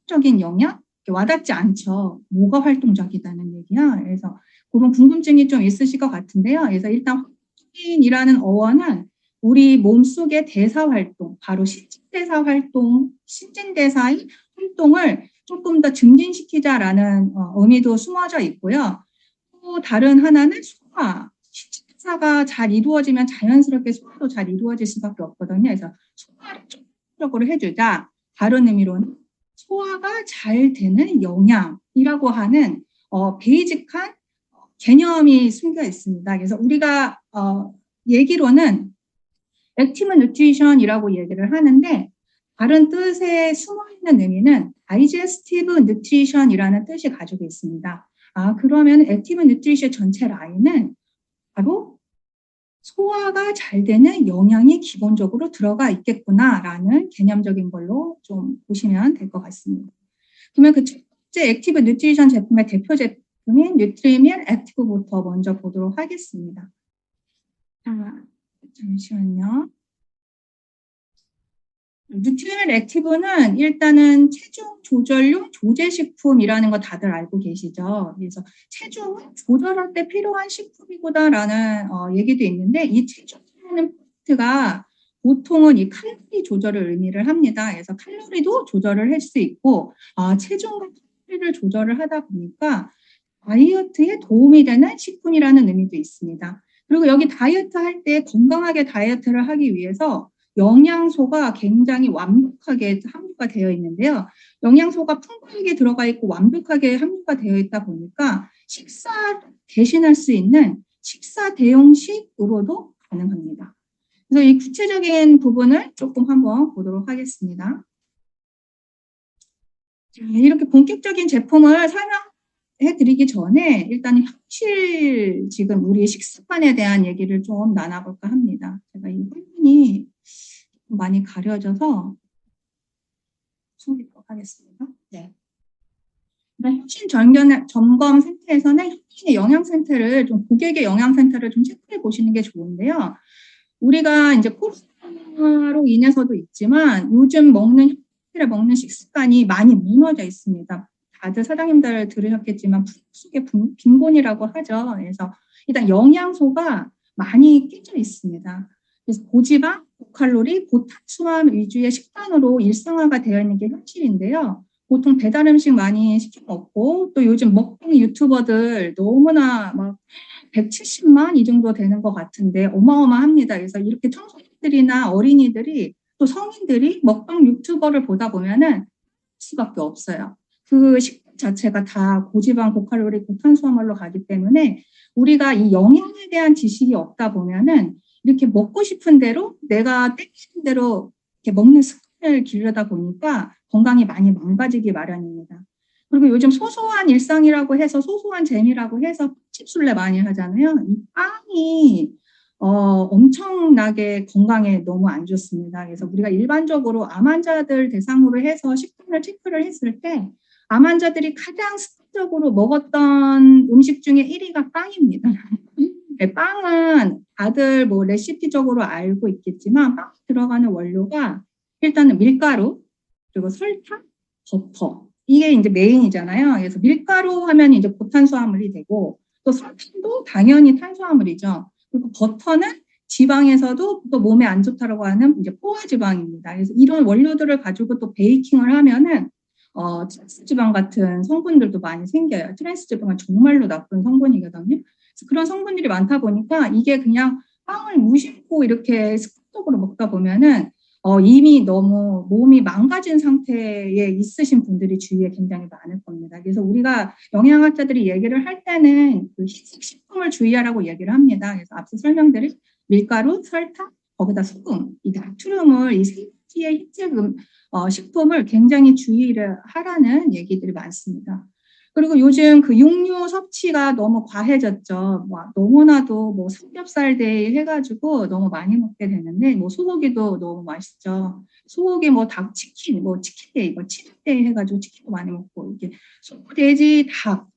적인 영양 와닿지 않죠. 뭐가 활동적이다는 얘기야. 그래서 그런 궁금증이 좀 있으실 것 같은데요. 그래서 일단 활동이라는 어원은 우리 몸속의 대사 활동, 바로 신진대사 활동, 신진대사의 활동을 조금 더 증진시키자라는 의미도 숨어져 있고요. 또 다른 하나는 소화, 신진대사가 잘 이루어지면 자연스럽게 소화도 잘 이루어질 수밖에 없거든요. 그래서 소화를 적극적으로 해주자. 다른 의미로는 소화가 잘 되는 영양이라고 하는 베이직한 개념이 숨겨 있습니다. 그래서 우리가 얘기로는 액티브 뉴트리션이라고 얘기를 하는데 다른 뜻에 숨어있는 의미는 다이제스티브 뉴트리션이라는 뜻이 가지고 있습니다. 그러면 액티브 뉴트리션 전체 라인은 바로 소화가 잘 되는 영양이 기본적으로 들어가 있겠구나라는 개념적인 걸로 좀 보시면 될 것 같습니다. 그러면 그 첫 번째 액티브 뉴트리션 제품의 대표 제품인 뉴트리밀 액티브부터 먼저 보도록 하겠습니다. 자, 잠시만요. 뉴트리얼 액티브는 일단은 체중 조절용 조제식품이라는 거 다들 알고 계시죠? 그래서 체중을 조절할 때 필요한 식품이구나라는 얘기도 있는데 이 체중이라는 포인트가 보통은 이 칼로리 조절을 의미를 합니다. 그래서 칼로리도 조절을 할 수 있고 체중과 칼로리를 조절을 하다 보니까 다이어트에 도움이 되는 식품이라는 의미도 있습니다. 그리고 여기 다이어트 할 때 건강하게 다이어트를 하기 위해서 영양소가 굉장히 완벽하게 함유가 되어 있는데요. 영양소가 풍부하게 들어가 있고 완벽하게 함유가 되어 있다 보니까 식사 대신할 수 있는 식사 대용식으로도 가능합니다. 그래서 이 구체적인 부분을 조금 한번 보도록 하겠습니다. 자, 이렇게 본격적인 제품을 설명해드리기 전에 일단 현실 지금 우리 식습관에 대한 얘기를 좀 나눠볼까 합니다. 제가 이 화면이 많이 가려져서 숨기도록 하겠습니다. 네. 현실 점검 상태에서는 현실의 영양 상태를 좀 고객의 영양 상태를 좀 체크해 보시는 게 좋은데요. 우리가 이제 코로나로 인해서도 있지만 요즘 먹는 식습관이 많이 무너져 있습니다. 다들 사장님들 들으셨겠지만 속에 빈곤이라고 하죠. 그래서 일단 영양소가 많이 깨져 있습니다. 그래서 고지방, 고칼로리, 고탄수화물 위주의 식단으로 일상화가 되어 있는 게 현실인데요. 보통 배달 음식 많이 시켜 먹고 또 요즘 먹방 유튜버들 너무나 막 170만 이 정도 되는 것 같은데 어마어마합니다. 그래서 이렇게 청소년들이나 어린이들이 또 성인들이 먹방 유튜버를 보다 보면은 수밖에 없어요. 그 식품 자체가 다 고지방, 고칼로리, 고탄수화물로 가기 때문에 우리가 이 영양에 대한 지식이 없다 보면은 이렇게 먹고 싶은 대로 내가 땡기는 대로 이렇게 먹는 습관을 기르다 보니까 건강이 많이 망가지기 마련입니다. 그리고 요즘 소소한 일상이라고 해서 소소한 재미라고 해서 칩술래 많이 하잖아요. 이 빵이 엄청나게 건강에 너무 안 좋습니다. 그래서 우리가 일반적으로 암 환자들 대상으로 해서 식단을 체크를 했을 때 암 환자들이 가장 습관적으로 먹었던 음식 중에 1위가 빵입니다. 네, 빵은 다들 뭐 레시피적으로 알고 있겠지만 빵에 들어가는 원료가 일단은 밀가루, 그리고 설탕, 버터. 이게 이제 메인이잖아요. 그래서 밀가루 하면 이제 고탄수화물이 되고 또 설탕도 당연히 탄수화물이죠. 그리고 버터는 지방에서도 또 몸에 안 좋다고 하는 이제 포화지방입니다. 그래서 이런 원료들을 가지고 또 베이킹을 하면은 트랜스지방 같은 성분들도 많이 생겨요. 트랜스지방은 정말로 나쁜 성분이거든요. 그래서 그런 성분들이 많다 보니까 이게 그냥 빵을 무심코 이렇게 습관적으로 먹다 보면은 이미 너무 몸이 망가진 상태에 있으신 분들이 주위에 굉장히 많을 겁니다. 그래서 우리가 영양학자들이 얘기를 할 때는 그 식품을 주의하라고 얘기를 합니다. 그래서 앞서 설명드린 밀가루, 설탕, 거기다 소금, 이 나트륨을 이 세 가지의 희체 식품을 굉장히 주의를 하라는 얘기들이 많습니다. 그리고 요즘 그 육류 섭취가 너무 과해졌죠. 너무나도 뭐 삼겹살 데이 해가지고 너무 많이 먹게 되는데, 뭐 소고기도 너무 맛있죠. 소고기 뭐 닭 치킨, 뭐 치킨 데이, 뭐 치킨 데이 해가지고 치킨도 많이 먹고, 이게 소, 돼지, 닭.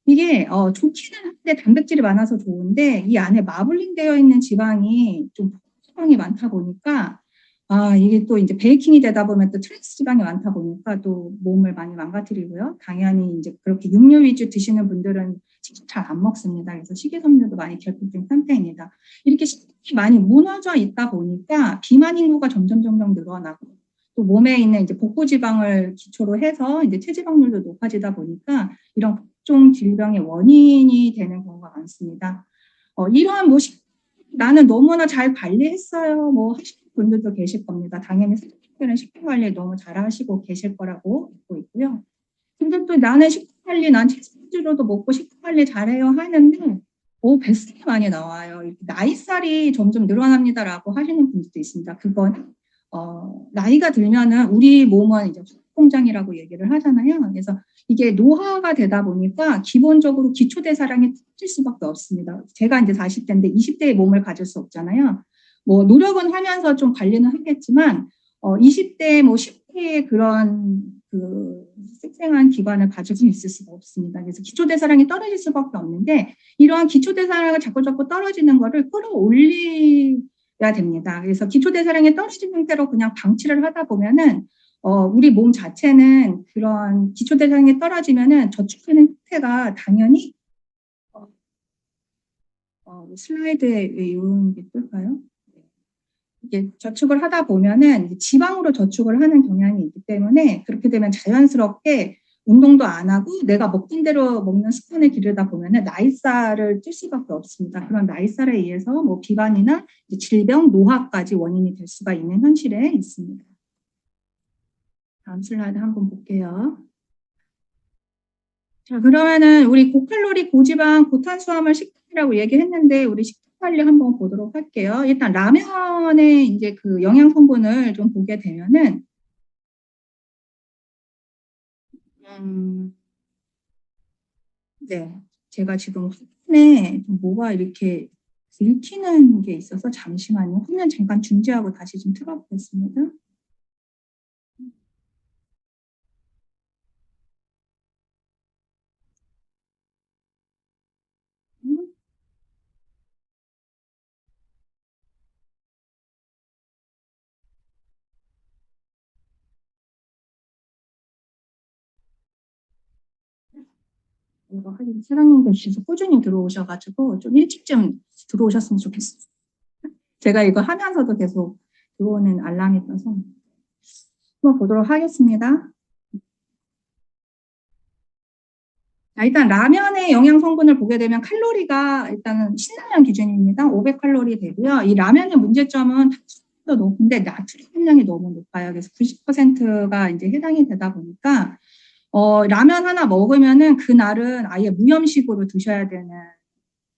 이게 좋기는 한데 단백질이 많아서 좋은데 이 안에 마블링 되어 있는 지방이 좀 지방이 많다 보니까 이게 또 이제 베이킹이 되다 보면 또 트랜스 지방이 많다 보니까 또 몸을 많이 망가뜨리고요. 당연히 이제 그렇게 육류 위주 드시는 분들은 직접 잘 안 먹습니다. 그래서 식이섬유도 많이 결핍된 상태입니다. 이렇게 식단이 많이 무너져 있다 보니까 비만 인구가 점점 늘어나고 또 몸에 있는 이제 복부 지방을 기초로 해서 이제 체지방률도 높아지다 보니까 이런 각종 질병의 원인이 되는 경우가 많습니다. 이러한 뭐 나는 너무나 잘 관리했어요. 뭐 하시는 분들도 계실 겁니다. 당연히 사람들은 식단 관리 너무 잘 하시고 계실 거라고 믿고 있고요. 근데 또 나는 식단 관리, 난 체질로도 먹고 식단 관리 잘해요 하는데 뱃살이 많이 나와요. 나이살이 점점 늘어납니다라고 하시는 분들도 있습니다. 그거는 나이가 들면은 우리 몸은 이제 공장이라고 얘기를 하잖아요. 그래서 이게 노화가 되다 보니까 기본적으로 기초대사량이 떨어질 수밖에 없습니다. 제가 이제 40대인데 20대의 몸을 가질 수 없잖아요. 뭐 노력은 하면서 좀 관리는 하겠지만 20대 뭐 10대의 그런 그 쌩쌩한 기반을 가지고 있을 수가 없습니다. 그래서 기초대사량이 떨어질 수밖에 없는데 이러한 기초대사량이 자꾸 떨어지는 거를 끌어올릴 됩니다. 그래서 기초대사량이 떨어진 상태로 그냥 방치를 하다 보면은 우리 몸 자체는 그런 기초대사량이 떨어지면은 저축하는 형태가 당연히 슬라이드에 왜 이런 게 뜰까요? 이게 저축을 하다 보면은 지방으로 저축을 하는 경향이 있기 때문에 그렇게 되면 자연스럽게 운동도 안 하고 내가 먹던 대로 먹는 습관을 기르다 보면은 나이살을 찔 수밖에 없습니다. 그런 나이살에 의해서 뭐 비만이나 질병, 노화까지 원인이 될 수가 있는 현실에 있습니다. 다음 슬라이드 한번 볼게요. 자, 그러면은 우리 고칼로리, 고지방, 고탄수화물 식단이라고 얘기했는데 우리 식단 관리 한번 보도록 할게요. 일단 라면의 이제 그 영양 성분을 좀 보게 되면은 네, 제가 지금 화면에 좀 뭐가 이렇게 읽히는 게 있어서 잠시만요. 화면 잠깐 중지하고 다시 좀 틀어보겠습니다. 이거 하긴 사장님들 계속 꾸준히 들어오셔가지고 좀 일찍 좀 들어오셨으면 좋겠어요. 제가 이거 하면서도 계속 들어오는 알람이 떠서 한번 보도록 하겠습니다. 자, 일단 라면의 영양 성분을 보게 되면 칼로리가 일단은 신라면 기준입니다. 500칼로리 되고요. 이 라면의 문제점은 탄수화물도 높은데 나트륨 함량이 너무 높아요. 그래서 90%가 이제 해당이 되다 보니까 라면 하나 먹으면은 그날은 아예 무염식으로 드셔야 되는,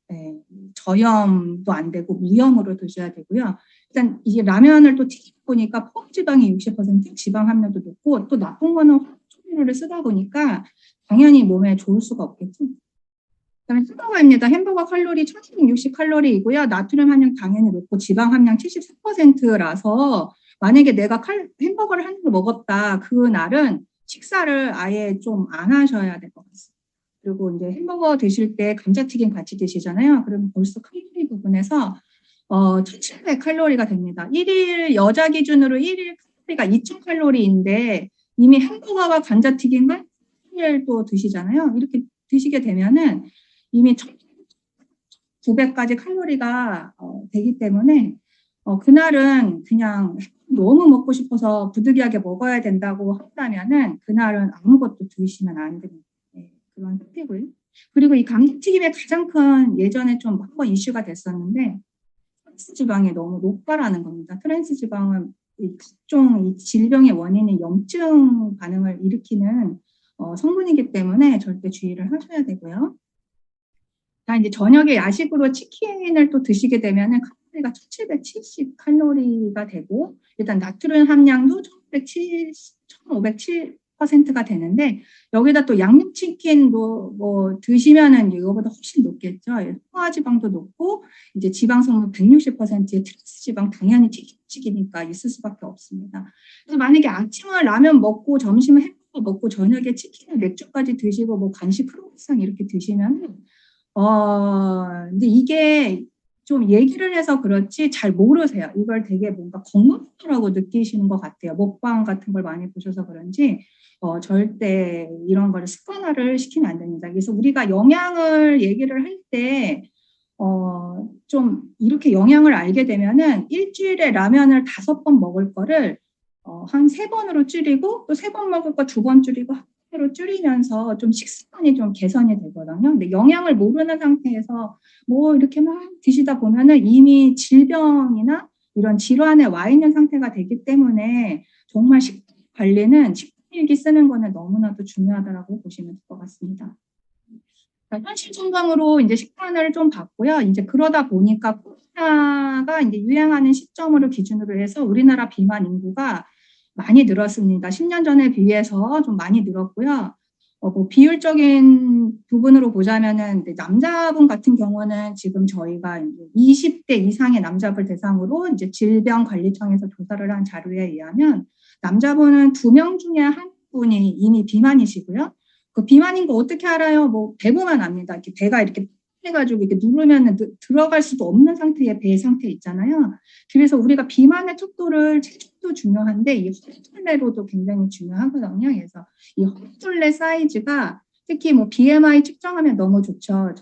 네, 저염도 안 되고 무염으로 드셔야 되고요. 일단 이게 라면을 또 튀기다 보니까 포함지방이 60%, 지방 함량도 높고 또 나쁜 거는 화학조미료를 쓰다 보니까 당연히 몸에 좋을 수가 없겠죠. 그다음에 햄버거입니다. 햄버거 칼로리 1260칼로리이고요. 나트륨 함량 당연히 높고 지방 함량 73%라서 만약에 내가 햄버거를 한 입 먹었다. 그날은 식사를 아예 좀 안 하셔야 될 것 같습니다. 그리고 이제 햄버거 드실 때 감자튀김 같이 드시잖아요. 그러면 벌써 칼로리 부분에서 1700칼로리가 됩니다. 1일 여자 기준으로 1일 칼로리가 2000칼로리인데 이미 햄버거와 감자튀김을 1일 또 드시잖아요. 이렇게 드시게 되면은 이미 1900까지 칼로리가 되기 때문에 그날은 그냥 너무 먹고 싶어서 부득이하게 먹어야 된다고 한다면은 그날은 아무것도 드시면 안 됩니다. 네, 그런 상태고요. 그리고 이 감자튀김의 가장 큰 예전에 좀 한번 이슈가 됐었는데 트랜스 지방이 너무 높다라는 겁니다. 트랜스 지방은 각종 이 질병의 원인인 염증 반응을 일으키는 성분이기 때문에 절대 주의를 하셔야 되고요. 자, 이제 저녁에 야식으로 치킨을 또 드시게 되면은 칼로리가 1770칼로리가 되고, 일단 나트륨 함량도 1507%가 되는데, 여기다 또 양념치킨도 뭐 드시면은 이거보다 훨씬 높겠죠. 포화지방도 높고, 이제 지방성분 160%의 트랜스 지방 당연히 튀김치기니까 있을 수밖에 없습니다. 그래서 만약에 아침을 라면 먹고, 점심을 햄버거 먹고, 저녁에 치킨을 맥주까지 드시고, 뭐 간식 크로와상 이렇게 드시면 근데 이게 좀 얘기를 해서 그렇지 잘 모르세요. 이걸 되게 뭔가 건강하다고 느끼시는 것 같아요. 먹방 같은 걸 많이 보셔서 그런지 절대 이런 걸 습관화를 시키면 안 됩니다. 그래서 우리가 영양을 얘기를 할 때 좀 이렇게 영양을 알게 되면은 일주일에 라면을 5번 먹을 거를 한 3번으로 줄이고 또 3번 먹을 거 2번 줄이고 로 줄이면서 좀 식습관이 좀 개선이 되거든요. 근데 영양을 모르는 상태에서 뭐 이렇게 막 드시다 보면은 이미 질병이나 이런 질환에 와 있는 상태가 되기 때문에 정말 식단 관리는 식단일기 쓰는 거는 너무나도 중요하다라고 보시면 될 것 같습니다. 현실 건강으로 이제 식단을 좀 봤고요. 이제 그러다 보니까 코로나가 이제 유행하는 시점으로 기준으로 해서 우리나라 비만 인구가 많이 늘었습니다. 10년 전에 비해서 좀 많이 늘었고요. 뭐 비율적인 부분으로 보자면은 남자분 같은 경우는 지금 저희가 이제 20대 이상의 남자분 대상으로 이제 질병관리청에서 조사를 한 자료에 의하면 남자분은 2명 중에 1분이 이미 비만이시고요. 그 비만인 거 어떻게 알아요? 뭐 배보면 압니다. 이렇게 배가 이렇게 해가지고 이렇게 누르면 들어갈 수도 없는 상태의 배 상태 있잖아요. 그래서 우리가 비만의 척도를 체중도 중요한데 이 허리둘레로도 굉장히 중요하거든요. 그래서 이 허리둘레 사이즈가 특히 뭐 BMI 측정하면 너무 좋죠.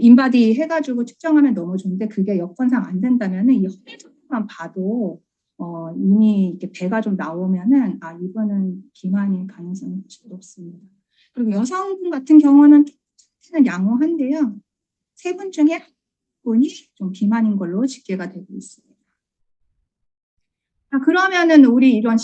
인바디 해가지고 측정하면 너무 좋은데 그게 여건상 안 된다면은 이 허리둘레만 봐도 이미 이렇게 배가 좀 나오면은 이분은 비만일 가능성이 훨씬 높습니다. 그리고 여성분 같은 경우는 조금 양호한데요. 3분 중에 한 분이 좀 비만인 걸로 집계가 되고 있습니다. 그러면은 우리 이런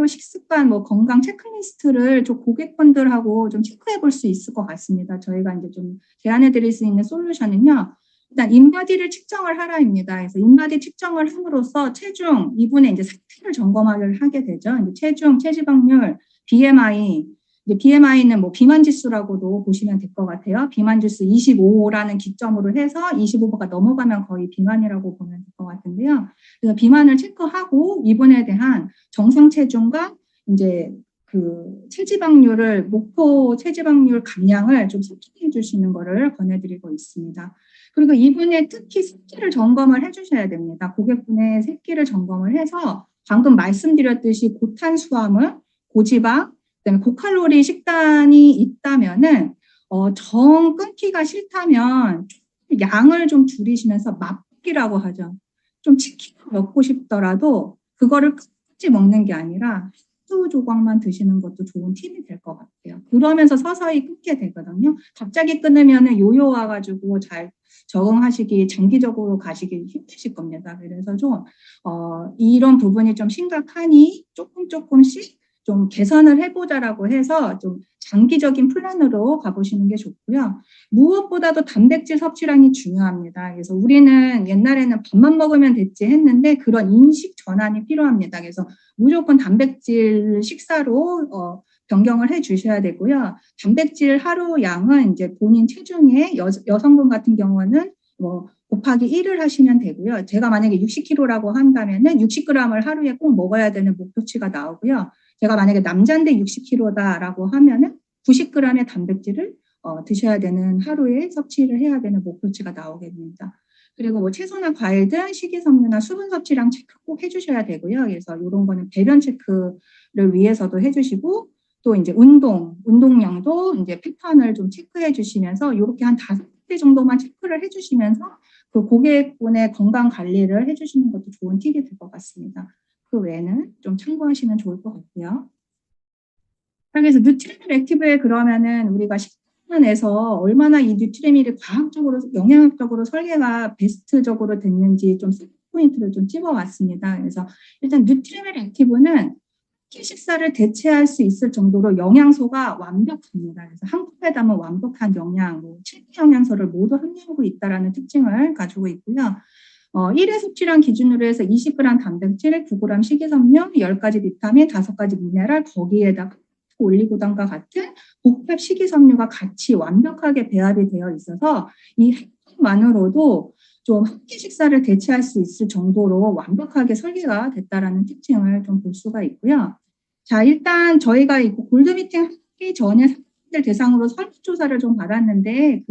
식습관, 뭐 건강 체크리스트를 좀 고객분들하고 좀 체크해 볼 수 있을 것 같습니다. 저희가 이제 좀 제안해 드릴 수 있는 솔루션은요. 일단 인바디를 측정을 하라입니다. 그래서 인바디 측정을 함으로써 체중, 이분의 이제 상태를 점검을 하게 되죠. 이제 체중, 체지방률, BMI, 이제 BMI는 뭐 비만 지수라고도 보시면 될 것 같아요. 비만 지수 25라는 기점으로 해서 25가 넘어가면 거의 비만이라고 보면 될 것 같은데요. 그래서 비만을 체크하고 이분에 대한 정상 체중과 이제 그 체지방률을 목표 체지방률 감량을 좀 설정해 주시는 거를 권해드리고 있습니다. 그리고 이분의 특히 새끼를 점검을 해주셔야 됩니다. 고객분의 새끼를 점검을 해서 방금 말씀드렸듯이 고탄수화물, 고지방, 그다음에 고칼로리 식단이 있다면은 정 끊기가 싫다면 양을 좀 줄이시면서 맛보기라고 하죠. 좀 치킨 먹고 싶더라도 그거를 끝까지 먹는 게 아니라 한두 조각만 드시는 것도 좋은 팁이 될 것 같아요. 그러면서 서서히 끊게 되거든요. 갑자기 끊으면은 요요 와가지고 잘 적응하시기 장기적으로 가시기 힘드실 겁니다. 그래서 좀 이런 부분이 좀 심각하니 조금씩 좀 개선을 해보자라고 해서 좀 장기적인 플랜으로 가보시는 게 좋고요. 무엇보다도 단백질 섭취량이 중요합니다. 그래서 우리는 옛날에는 밥만 먹으면 됐지 했는데 그런 인식 전환이 필요합니다. 그래서 무조건 단백질 식사로 변경을 해 주셔야 되고요. 단백질 하루 양은 이제 본인 체중에 여성분 같은 경우는 뭐 곱하기 1을 하시면 되고요. 제가 만약에 60kg라고 한다면은 60g을 하루에 꼭 먹어야 되는 목표치가 나오고요. 제가 만약에 남자인데 60kg다라고 하면은 90g의 단백질을 드셔야 되는 하루에 섭취를 해야 되는 목표치가 나오게 됩니다. 그리고 뭐 채소나 과일 등 식이섬유나 수분 섭취량 체크 꼭 해주셔야 되고요. 그래서 이런 거는 배변 체크를 위해서도 해주시고 또 이제 운동량도 이제 패턴을 좀 체크해 주시면서 이렇게 한 5개 정도만 체크를 해주시면서 그 고객분의 건강 관리를 해주시는 것도 좋은 팁이 될 것 같습니다. 그 외에는 좀 참고하시면 좋을 것 같고요. 그래서 뉴트리밀 액티브에 그러면은 우리가 식단에서 얼마나 이 뉴트리밀이 과학적으로 영양학적으로 설계가 베스트적으로 됐는지 좀 포인트를 좀 찝어왔습니다. 그래서 일단 뉴트리밀 액티브는 식사를 대체할 수 있을 정도로 영양소가 완벽합니다. 그래서 한 컵에 담은 완벽한 영양, 7개 영양소를 모두 함유하고 있다는 특징을 가지고 있고요. 1회 섭취량 기준으로 해서 20g 단백질, 9g 식이섬유, 10가지 비타민, 5가지 미네랄, 거기에다가 올리고당과 같은 복합 식이섬유가 같이 완벽하게 배합이 되어 있어서 이 한만으로도 좀 한 끼 식사를 대체할 수 있을 정도로 완벽하게 설계가 됐다라는 특징을 좀 볼 수가 있고요. 자, 일단 저희가 이 골드 미팅 하기 전에 사람들 대상으로 설문조사를 좀 받았는데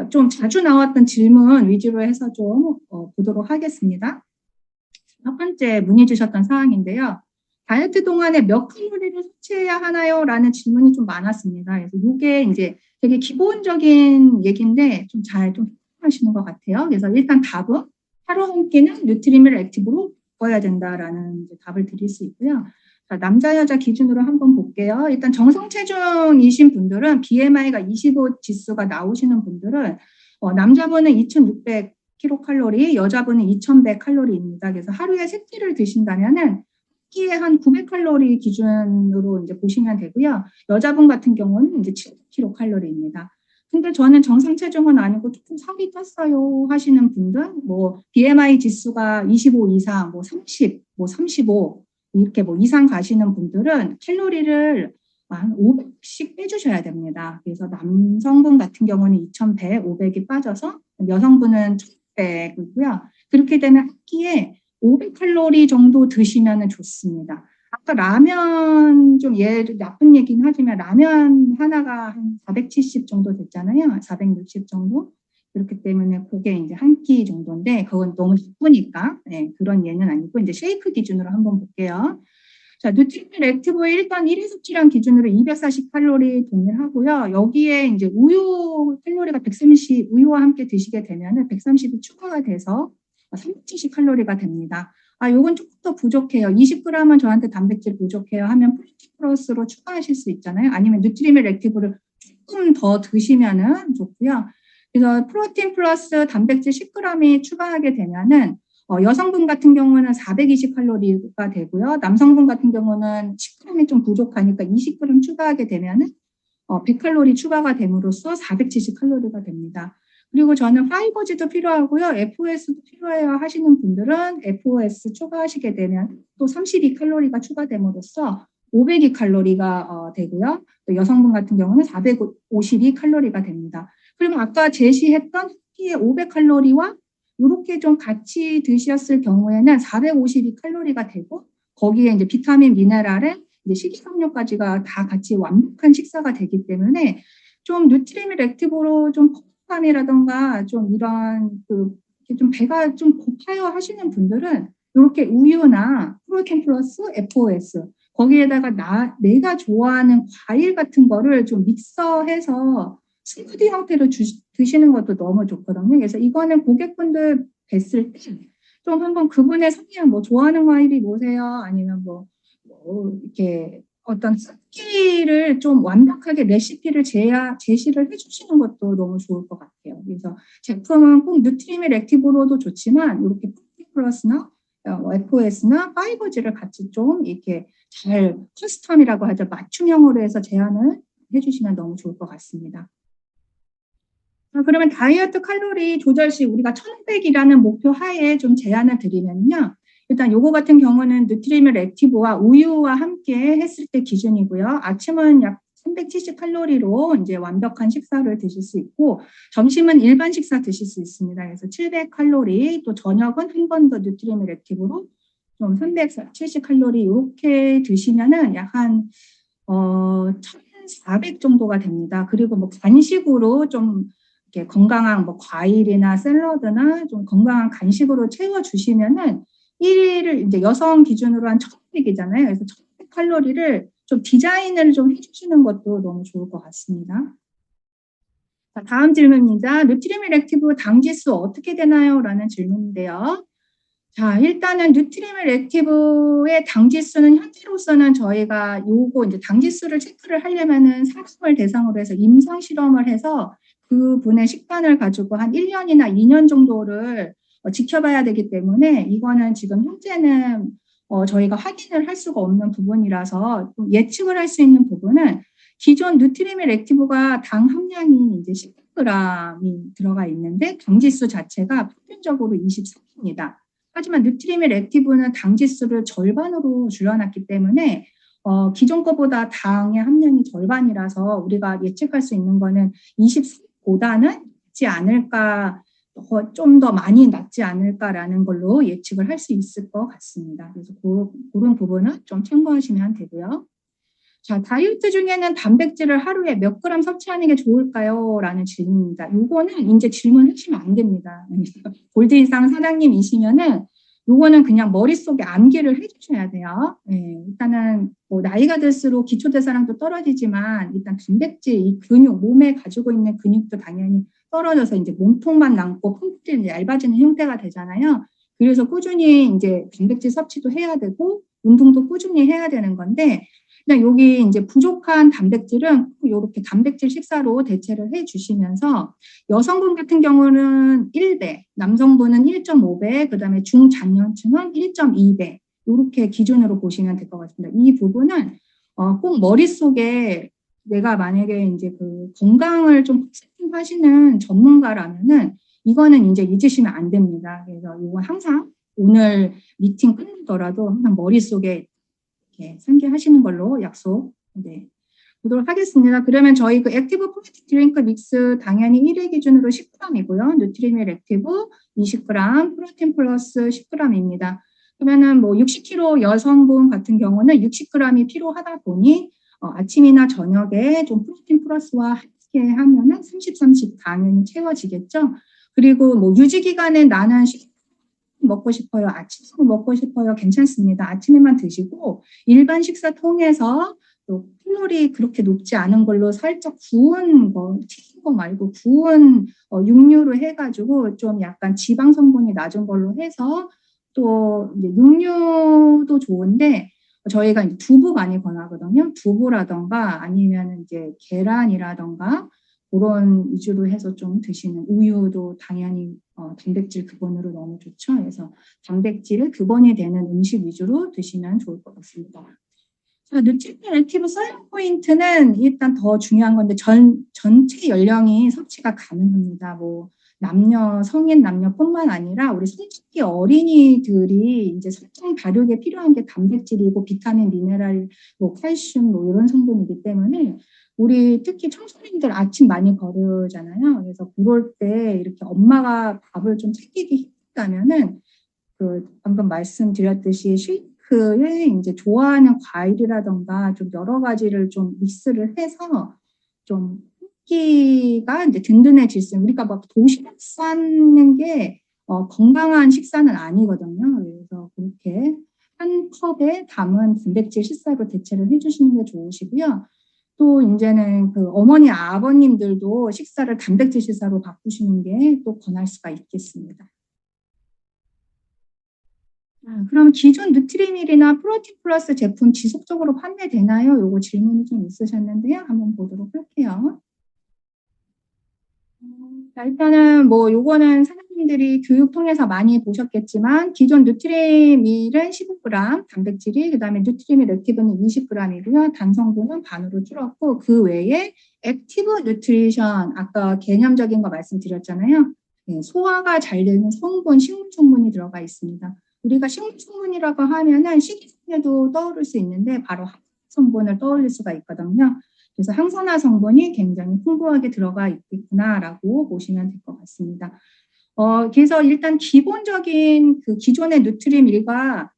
좀 자주 나왔던 질문 위주로 해서 좀 보도록 하겠습니다. 첫 번째 문의 주셨던 사항인데요. 다이어트 동안에 몇 칼로리를 섭취해야 하나요? 라는 질문이 좀 많았습니다. 그래서 이게 이제 되게 기본적인 얘기인데 좀 하시는 것 같아요. 그래서 일단 답은 하루 한 끼는 뉴트리밀 액티브로 먹어야 된다라는 이제 답을 드릴 수 있고요. 자, 남자 여자 기준으로 한번 볼게요. 일단 정상 체중이신 분들은 BMI가 25 지수가 나오시는 분들은 남자분은 2,600kcal, 여자분은 2,100칼로리입니다. 그래서 하루에 3끼를 드신다면은 끼에 한 900칼로리 기준으로 이제 보시면 되고요. 여자분 같은 경우는 이제 7kcal입니다. 근데 저는 정상 체중은 아니고 조금 살이 쪘어요 하시는 분들, 뭐 BMI 지수가 25 이상, 뭐 30, 뭐 35 이렇게 뭐 이상 가시는 분들은 칼로리를 한 500씩 빼주셔야 됩니다. 그래서 남성분 같은 경우는 2,100, 500이 빠져서 여성분은 1,100이고요. 그렇게 되면 한 끼에 500칼로리 정도 드시면 좋습니다. 아까 라면 좀 나쁜 얘기는 하지만 라면 하나가 한 470 정도 됐잖아요. 460 정도. 그렇기 때문에 그게 이제 한 끼 정도인데 그건 너무 나쁘니까 네, 그런 예는 아니고 이제 쉐이크 기준으로 한번 볼게요. 자, 누트리밀 액티브의 일단 1회 섭취량 기준으로 240 칼로리 동일하고요. 여기에 이제 우유 칼로리가 130, 우유와 함께 드시게 되면은 130이 추가가 돼서 370 칼로리가 됩니다. 아, 요건 조금 더 부족해요. 20g은 저한테 단백질 부족해요 하면 프로틴 플러스로 추가하실 수 있잖아요. 아니면 누트리밀 액티브를 조금 더 드시면은 좋고요. 그래서 프로틴 플러스 단백질 10g이 추가하게 되면은 여성분 같은 경우는 420 칼로리가 되고요. 남성분 같은 경우는 10g이 좀 부족하니까 20g 추가하게 되면은 100칼로리 추가가 됨으로써 470 칼로리가 됩니다. 그리고 저는 파이버즈도 필요하고요. FOS도 필요해요 하시는 분들은 FOS 추가하시게 되면 또 32 칼로리가 추가됨으로써 502 칼로리가 되고요. 또 여성분 같은 경우는 452 칼로리가 됩니다. 그리고 아까 제시했던 한 끼에 500 칼로리와 이렇게 좀 같이 드셨을 경우에는 452 칼로리가 되고 거기에 이제 비타민, 미네랄에 이제 식이섬유까지가 다 같이 완벽한 식사가 되기 때문에 좀 누트리밀 액티브로 좀 포만감이라던가 좀 이런 좀 배가 좀 고파요 하시는 분들은 이렇게 우유나 프로틴 플러스 FOS 거기에다가 내가 좋아하는 과일 같은 거를 좀 믹서해서 스무디 형태로 드시는 것도 너무 좋거든요. 그래서 이거는 고객분들 뵀을 때 좀 한번 그분의 성향, 뭐 좋아하는 과일이 뭐세요? 아니면 뭐 이렇게 어떤 스킬을 좀 완벽하게 레시피를 제시를 해주시는 것도 너무 좋을 것 같아요. 그래서 제품은 꼭 누트리밀 액티브로도 좋지만 이렇게 플러스나 FOS나 파이버즈를 같이 좀 이렇게 잘 커스텀이라고 하죠. 맞춤형으로 해서 제안을 해주시면 너무 좋을 것 같습니다. 그러면 다이어트 칼로리 조절 시 우리가 1500이라는 목표 하에 좀 제안을 드리면요. 일단 요거 같은 경우는 누트리밀 액티브와 우유와 함께 했을 때 기준이고요. 아침은 약 370 칼로리로 이제 완벽한 식사를 드실 수 있고, 점심은 일반 식사 드실 수 있습니다. 그래서 700 칼로리, 또 저녁은 한 번 더 누트리밀 액티브로 좀 370 칼로리 이렇게 드시면은 약 한 1,400 정도가 됩니다. 그리고 뭐 간식으로 좀 이렇게 건강한 뭐 과일이나 샐러드나 좀 건강한 간식으로 채워 주시면은 1일을 이제 여성 기준으로 한 1,100이잖아요. 그래서 1,100 칼로리를 좀 디자인을 좀 해주시는 것도 너무 좋을 것 같습니다. 자, 다음 질문입니다. 누트리밀 액티브 당지수 어떻게 되나요? 라는 질문인데요. 자, 일단은 누트리밀 액티브의 당지수는 현재로서는 저희가 요거 이제 당지수를 체크를 하려면은 사람을 대상으로 해서 임상 실험을 해서 그분의 식단을 가지고 한 1년이나 2년 정도를 지켜봐야 되기 때문에 이거는 지금 현재는 저희가 확인을 할 수가 없는 부분이라서 예측을 할 수 있는 부분은 기존 누트리밀 액티브가 당 함량이 이제 10g이 들어가 있는데 당지수 자체가 평균적으로 23입니다. 하지만 누트리밀 액티브는 당지수를 절반으로 줄여놨기 때문에 기존 거보다 당의 함량이 절반이라서 우리가 예측할 수 있는 거는 23보다는 낮지 않을까, 좀 더 많이 낮지 않을까라는 걸로 예측을 할 수 있을 것 같습니다. 그래서 그런 부분은 좀 참고하시면 되고요. 자, 다이어트 중에는 단백질을 하루에 몇 그램 섭취하는 게 좋을까요? 라는 질문입니다. 요거는 이제 질문하시면 안 됩니다. 골드인상 사장님이시면은 요거는 그냥 머릿속에 암기를 해주셔야 돼요. 네, 일단은 뭐 나이가 들수록 기초대사량도 떨어지지만 일단 단백질, 이 근육, 몸에 가지고 있는 근육도 당연히 떨어져서 이제 몸통만 남고 콩들이 얇아지는 형태가 되잖아요. 그래서 꾸준히 이제 단백질 섭취도 해야 되고 운동도 꾸준히 해야 되는 건데 그냥 여기 이제 부족한 단백질은 이렇게 단백질 식사로 대체를 해 주시면서 여성분 같은 경우는 1배, 남성분은 1.5배, 그다음에 중장년층은 1.2배 이렇게 기준으로 보시면 될 것 같습니다. 이 부분은 꼭 머릿속에 내가 만약에 이제 그 건강을 좀 하시는 전문가라면은 이거는 이제 잊으시면 안 됩니다. 그래서 이건 항상 오늘 미팅 끝나더라도 항상 머릿속에 이렇게 상기하시는 걸로 약속 보도록 하겠습니다. 그러면 저희 그 액티브 프로틴 드링크 믹스 당연히 1회 기준으로 10g이고요. 누트리밀 액티브 20g, 프로틴 플러스 10g입니다. 그러면은 뭐 60kg 여성분 같은 경우는 60g이 필요하다 보니 아침이나 저녁에 좀 프로틴 플러스와 함께 하면은 30, 30 당연히 채워지겠죠. 그리고 뭐 유지 기간에 나는 먹고 싶어요, 아침으로 먹고 싶어요, 괜찮습니다. 아침에만 드시고 일반 식사 통해서 또 칼로리 그렇게 높지 않은 걸로 살짝 구운 거, 튀긴 거 말고 구운 육류로 해가지고 좀 약간 지방 성분이 낮은 걸로 해서 또 이제 육류도 좋은데 저희가 이제 두부 많이 권하거든요. 두부라던가 아니면 이제 계란이라던가 그런 위주로 해서 좀 드시는 우유도 당연히 단백질 근본으로 너무 좋죠. 그래서 단백질 근본이 되는 음식 위주로 드시면 좋을 것 같습니다. 자, 누트리션 액티브 사용 포인트는 일단 더 중요한 건데 전체 연령이 섭취가 가능합니다. 뭐 남녀, 성인 남녀뿐만 아니라 우리 성장기 어린이들이 이제 성장 발육에 필요한 게 단백질이고 비타민, 미네랄, 뭐 칼슘 뭐 이런 성분이기 때문에 우리 특히 청소년들 아침 많이 거르잖아요. 그래서 그럴 때 이렇게 엄마가 밥을 좀 챙기기 힘들다면은 그 방금 말씀드렸듯이 쉐이크에 이제 좋아하는 과일이라던가 좀 여러 가지를 좀 믹스를 해서 좀 끼가 이제 든든해질 수 있어요. 우리가 막 도시락 싸는 게 건강한 식사는 아니거든요. 그래서 그렇게 한 컵에 담은 단백질 식사로 대체를 해주시는 게 좋으시고요. 또 이제는 그 어머니, 아버님들도 식사를 단백질 식사로 바꾸시는 게 또 권할 수가 있겠습니다. 그럼 기존 누트리밀이나 프로틴 플러스 제품 지속적으로 판매되나요? 요거 질문이 좀 있으셨는데요. 한번 보도록 할게요. 자, 일단은 뭐 요거는 사장님들이 교육 통해서 많이 보셨겠지만 기존 누트리밀은 15g, 단백질이 그다음에 누트리밀 액티브는 20g이고요. 단 성분은 반으로 줄었고 그 외에 액티브 누트리션 아까 개념적인 거 말씀드렸잖아요. 네, 소화가 잘 되는 성분, 식물 성분이 들어가 있습니다. 우리가 식물 성분이라고 하면은 식이섬유도 떠오를 수 있는데 바로 항산화 성분을 떠올릴 수가 있거든요. 그래서 항산화 성분이 굉장히 풍부하게 들어가 있겠구나라고 보시면 될 것 같습니다. 그래서 일단 기본적인 그 기존의 누트리밀과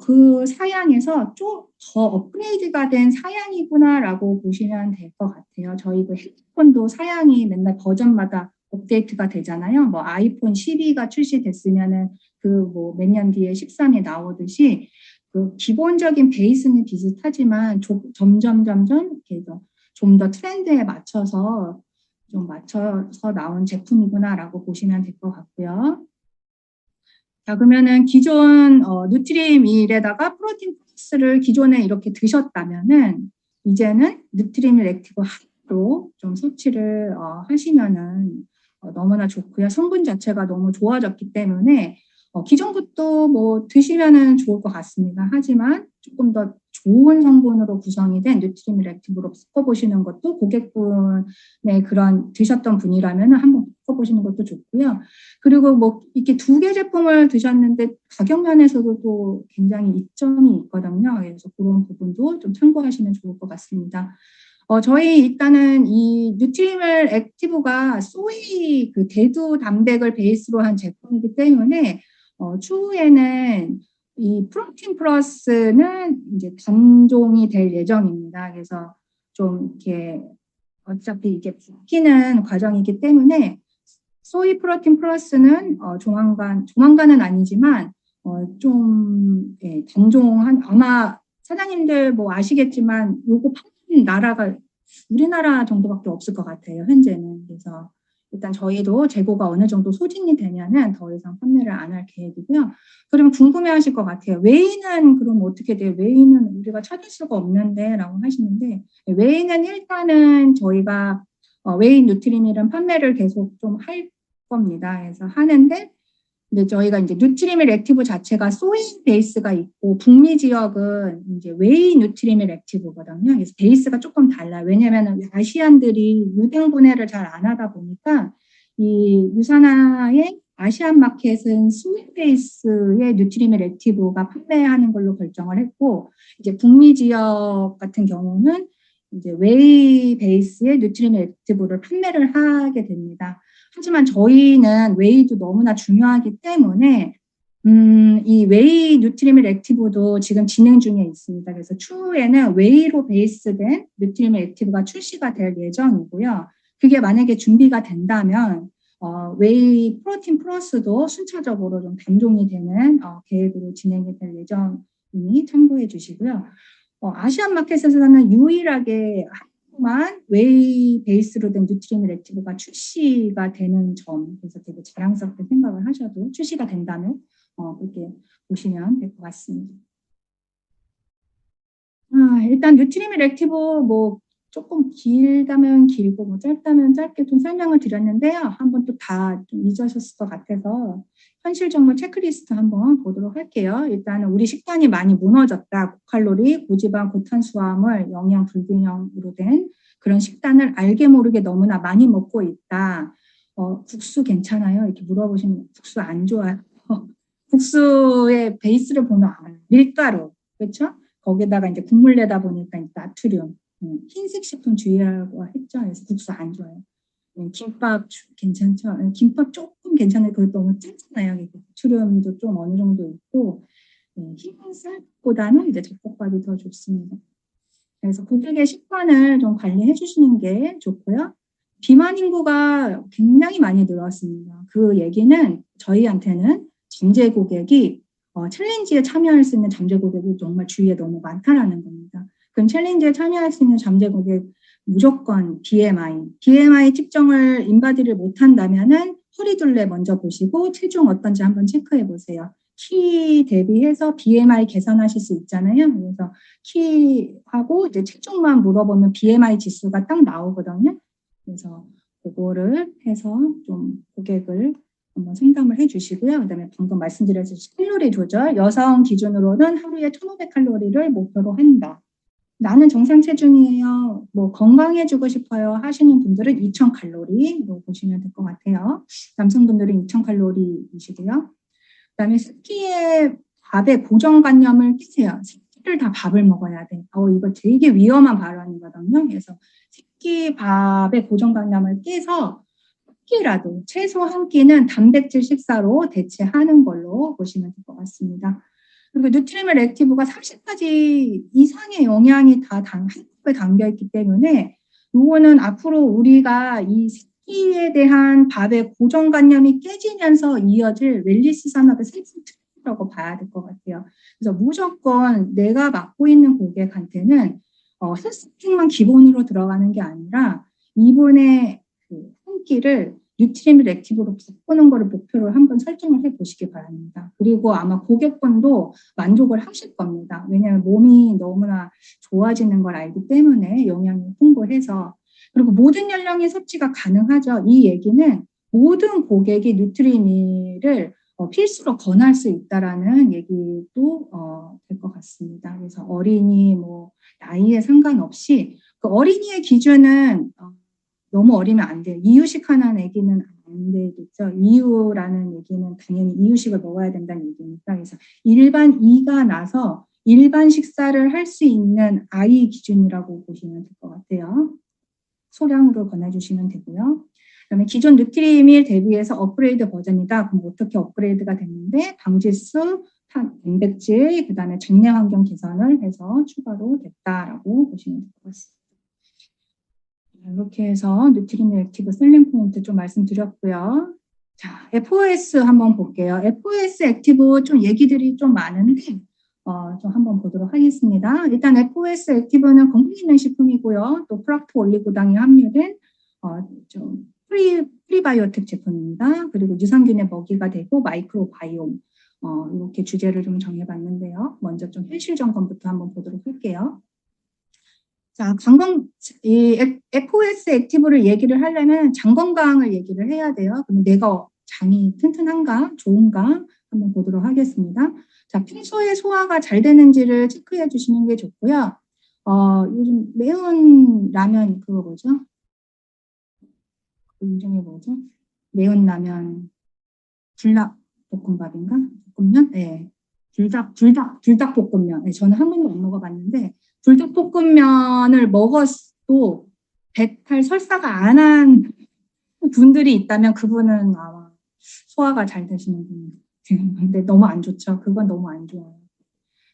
그 사양에서 좀 더 업그레이드가 된 사양이구나라고 보시면 될 것 같아요. 저희 그 핸드폰도 사양이 맨날 버전마다 업데이트가 되잖아요. 뭐 아이폰 12가 출시됐으면은 그 뭐 몇 년 뒤에 13이 나오듯이 그 기본적인 베이스는 비슷하지만 점점 이렇게 좀 더 트렌드에 맞춰서 나온 제품이구나라고 보시면 될 것 같고요. 자, 그러면은 기존 누트리밀에다가 프로틴 플러스를 기존에 이렇게 드셨다면은 이제는 누트리밀 액티브 하나로 좀 섭취를 하시면은 너무나 좋고요. 성분 자체가 너무 좋아졌기 때문에 기존 것도 뭐 드시면은 좋을 것 같습니다. 하지만 조금 더 좋은 성분으로 구성이 된 누트리밀 액티브로 섞어보시는 것도 고객분의 그런 드셨던 분이라면 한번 섞어보시는 것도 좋고요. 그리고 뭐 이렇게 두 개 제품을 드셨는데 가격 면에서도 또 굉장히 이점이 있거든요. 그래서 그런 부분도 좀 참고하시면 좋을 것 같습니다. 저희 일단은 이 누트리밀 액티브가 소이 그 대두 단백을 베이스로 한 제품이기 때문에 추후에는 이 프로틴 플러스는 이제 단종이 될 예정입니다. 그래서 좀 이렇게 어차피 이게 바뀌는 과정이기 때문에 소이 프로틴 플러스는 조만간은 아니지만 좀 단종한 아마 사장님들 뭐 아시겠지만 요거 파는 나라가 우리나라 정도밖에 없을 것 같아요. 현재는. 그래서 일단 저희도 재고가 어느 정도 소진이 되면은 더 이상 판매를 안 할 계획이고요. 그러면 궁금해하실 것 같아요. 웨이는 그럼 어떻게 돼요? 웨이는 우리가 찾을 수가 없는데라고 하시는데 웨이는 일단은 저희가 웨이 누트리밀은 판매를 계속 좀 할 겁니다. 그래서 하는데 근데 저희가 이제 누트리밀 액티브 자체가 소이 베이스가 있고 북미 지역은 이제 웨이 누트리밀 액티브거든요. 그래서 베이스가 조금 달라요. 왜냐하면 아시안들이 유당 분해를 잘 안 하다 보니까 이 유산화의 아시안 마켓은 소이 베이스의 누트리밀 액티브가 판매하는 걸로 결정을 했고 이제 북미 지역 같은 경우는 이제 웨이 베이스의 누트리밀 액티브를 판매를 하게 됩니다. 하지만 저희는 웨이도 너무나 중요하기 때문에 이 웨이 뉴트리밀 액티브도 지금 진행 중에 있습니다. 그래서 추후에는 웨이로 베이스된 뉴트리밀 액티브가 출시가 될 예정이고요. 그게 만약에 준비가 된다면 웨이 프로틴 플러스도 순차적으로 좀 단종이 되는 계획으로 진행이 될 예정이니 참고해 주시고요. 아시안 마켓에서는 유일하게 한국만 웨이 베이스로 된 뉴트리밀 액티브가 출시가 되는 점, 그래서 되게 자랑스럽게 생각을 하셔도 출시가 된다면 그렇게 보시면 될 것 같습니다. 일단 뉴트리밀 액티브 뭐 조금 길다면 길고 뭐 짧다면 짧게 좀 설명을 드렸는데요. 한번 또 다 좀 잊으셨을 것 같아서 현실 정보 체크리스트 한번 보도록 할게요. 일단은 우리 식단이 많이 무너졌다. 고칼로리, 고지방, 고탄수화물, 영양 불균형으로 된 그런 식단을 알게 모르게 너무나 많이 먹고 있다. 국수 괜찮아요? 이렇게 물어보시면 국수 안 좋아요. 국수의 베이스를 보면 밀가루, 그렇죠? 거기다가 이제 국물 내다 보니까 나트륨, 흰색 식품 주의라고 했죠. 그래서 국수 안 좋아요. 김밥 괜찮죠? 김밥 조금 괜찮아요. 그거 너무 짠잖아요. 나트륨도 좀 어느 정도 있고 흰쌀보다는 이제 잡곡밥이 더 좋습니다. 그래서 고객의 식단을 좀 관리해 주시는 게 좋고요. 비만 인구가 굉장히 많이 늘었습니다. 그 얘기는 저희한테는 잠재 고객이 챌린지에 참여할 수 있는 잠재 고객이 정말 주위에 너무 많다라는 겁니다. 그럼 챌린지에 참여할 수 있는 잠재 고객 무조건 BMI 측정을 인바디를 못한다면은 허리둘레 먼저 보시고 체중 어떤지 한번 체크해 보세요. 키 대비해서 BMI 계산하실 수 있잖아요. 그래서 키하고 이제 체중만 물어보면 BMI 지수가 딱 나오거든요. 그래서 그거를 해서 좀 고객을 한번 상담을 해주시고요. 그다음에 방금 말씀드렸듯이 칼로리 조절, 여성 기준으로는 하루에 1,500칼로리를 목표로 한다. 나는 정상 체중이에요. 뭐 건강해지고 싶어요 하시는 분들은 2,000칼로리로 보시면 될 것 같아요. 남성분들은 2,000칼로리이시고요. 그다음에 새끼의 밥에 고정관념을 끼세요. 새끼를 다 밥을 먹어야 돼. 이거 되게 위험한 발언이거든요. 그래서 새끼 밥에 고정관념을 깨서 끼라도 최소 한 끼는 단백질 식사로 대체하는 걸로 보시면 될 것 같습니다. 그리고 뉴트리밀 액티브가 30가지 이상의 영양이 다 한꺼번에 담겨 있기 때문에 이거는 앞으로 우리가 이 새끼에 대한 밥의 고정관념이 깨지면서 이어질 웰니스 산업의 새로운 트렌드라고 봐야 될 것 같아요. 그래서 무조건 내가 맡고 있는 고객한테는 헬스팩만 기본으로 들어가는 게 아니라 이분의 한 끼를 뉴트리밀 액티브로 바꾸는 거를 목표로 한번 설정을 해보시기 바랍니다. 그리고 아마 고객분도 만족을 하실 겁니다. 왜냐하면 몸이 너무나 좋아지는 걸 알기 때문에 영양이 풍부해서. 그리고 모든 연령의 섭취가 가능하죠. 이 얘기는 모든 고객이 뉴트리밀을 필수로 권할 수 있다라는 얘기도 될 것 같습니다. 그래서 어린이, 나이에 상관없이 그 어린이의 기준은 너무 어리면 안 돼요. 이유식 하는 애기는 안 되겠죠. 이유라는 얘기는 당연히 이유식을 먹어야 된다는 얘기니까. 그래서 일반 이가 나서 일반 식사를 할 수 있는 아이 기준이라고 보시면 될 것 같아요. 소량으로 권해주시면 되고요. 그다음에 기존 뉴트리밀 대비해서 업그레이드 버전이다. 그럼 어떻게 업그레이드가 됐는데 방지수, 단백질, 그다음에 장내 환경 개선을 해서 추가로 됐다라고 보시면 될 것 같습니다. 이렇게 해서 뉴트리밀 액티브 셀링 포인트 좀 말씀드렸고요. 자, FOS 한번 볼게요. FOS 액티브 좀 얘기들이 좀 많은데 좀 한번 보도록 하겠습니다. 일단 FOS 액티브는 건강 기능 식품이고요. 또 프락토 올리고당이 함유된 좀 프리바이오틱 제품입니다. 그리고 유산균의 먹이가 되고 마이크로바이옴 이렇게 주제를 좀 정해봤는데요. 먼저 좀 현실 점검부터 한번 보도록 할게요. 자, 이 FOS 액티브를 얘기를 하려면 장 건강을 얘기를 해야 돼요. 그럼 내가 장이 튼튼한가, 좋은가 한번 보도록 하겠습니다. 자, 평소에 소화가 잘 되는지를 체크해 주시는 게 좋고요. 요즘 매운 라면 그거 뭐죠? 그 이름이 뭐죠? 매운 라면 불닭볶음밥인가? 볶음면? 네. 불닭볶음면. 네, 저는 한 번도 못 먹어봤는데 불닭볶음면을 먹어도 배탈 설사가 안 한 분들이 있다면 그분은 아마 소화가 잘 되시는 분 근데 너무 안 좋죠. 그건 너무 안 좋아요.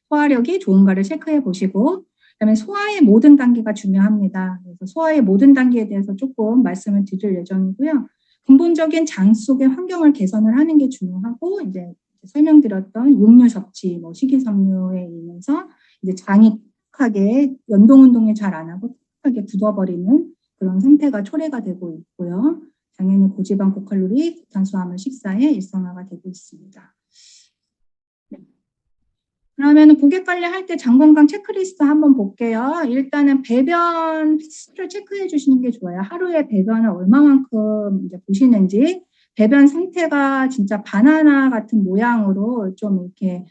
소화력이 좋은가를 체크해 보시고, 그다음에 소화의 모든 단계가 중요합니다. 그래서 소화의 모든 단계에 대해서 조금 말씀을 드릴 예정이고요. 근본적인 장 속의 환경을 개선을 하는 게 중요하고, 이제 설명드렸던 육류 섭취, 뭐 식이섬유에 의해서 이제 장이 톡하게 연동 운동이 잘 안 하고 톡하게 굳어버리는 그런 상태가 초래가 되고 있고요. 당연히 고지방, 고칼로리, 탄수화물 식사의 일상화가 되고 있습니다. 그러면 고객 관리할 때 장 건강 체크리스트 한번 볼게요. 일단은 배변 횟수를 체크해 주시는 게 좋아요. 하루에 배변을 얼마만큼 이제 보시는지, 배변 상태가 진짜 바나나 같은 모양으로 좀 이렇게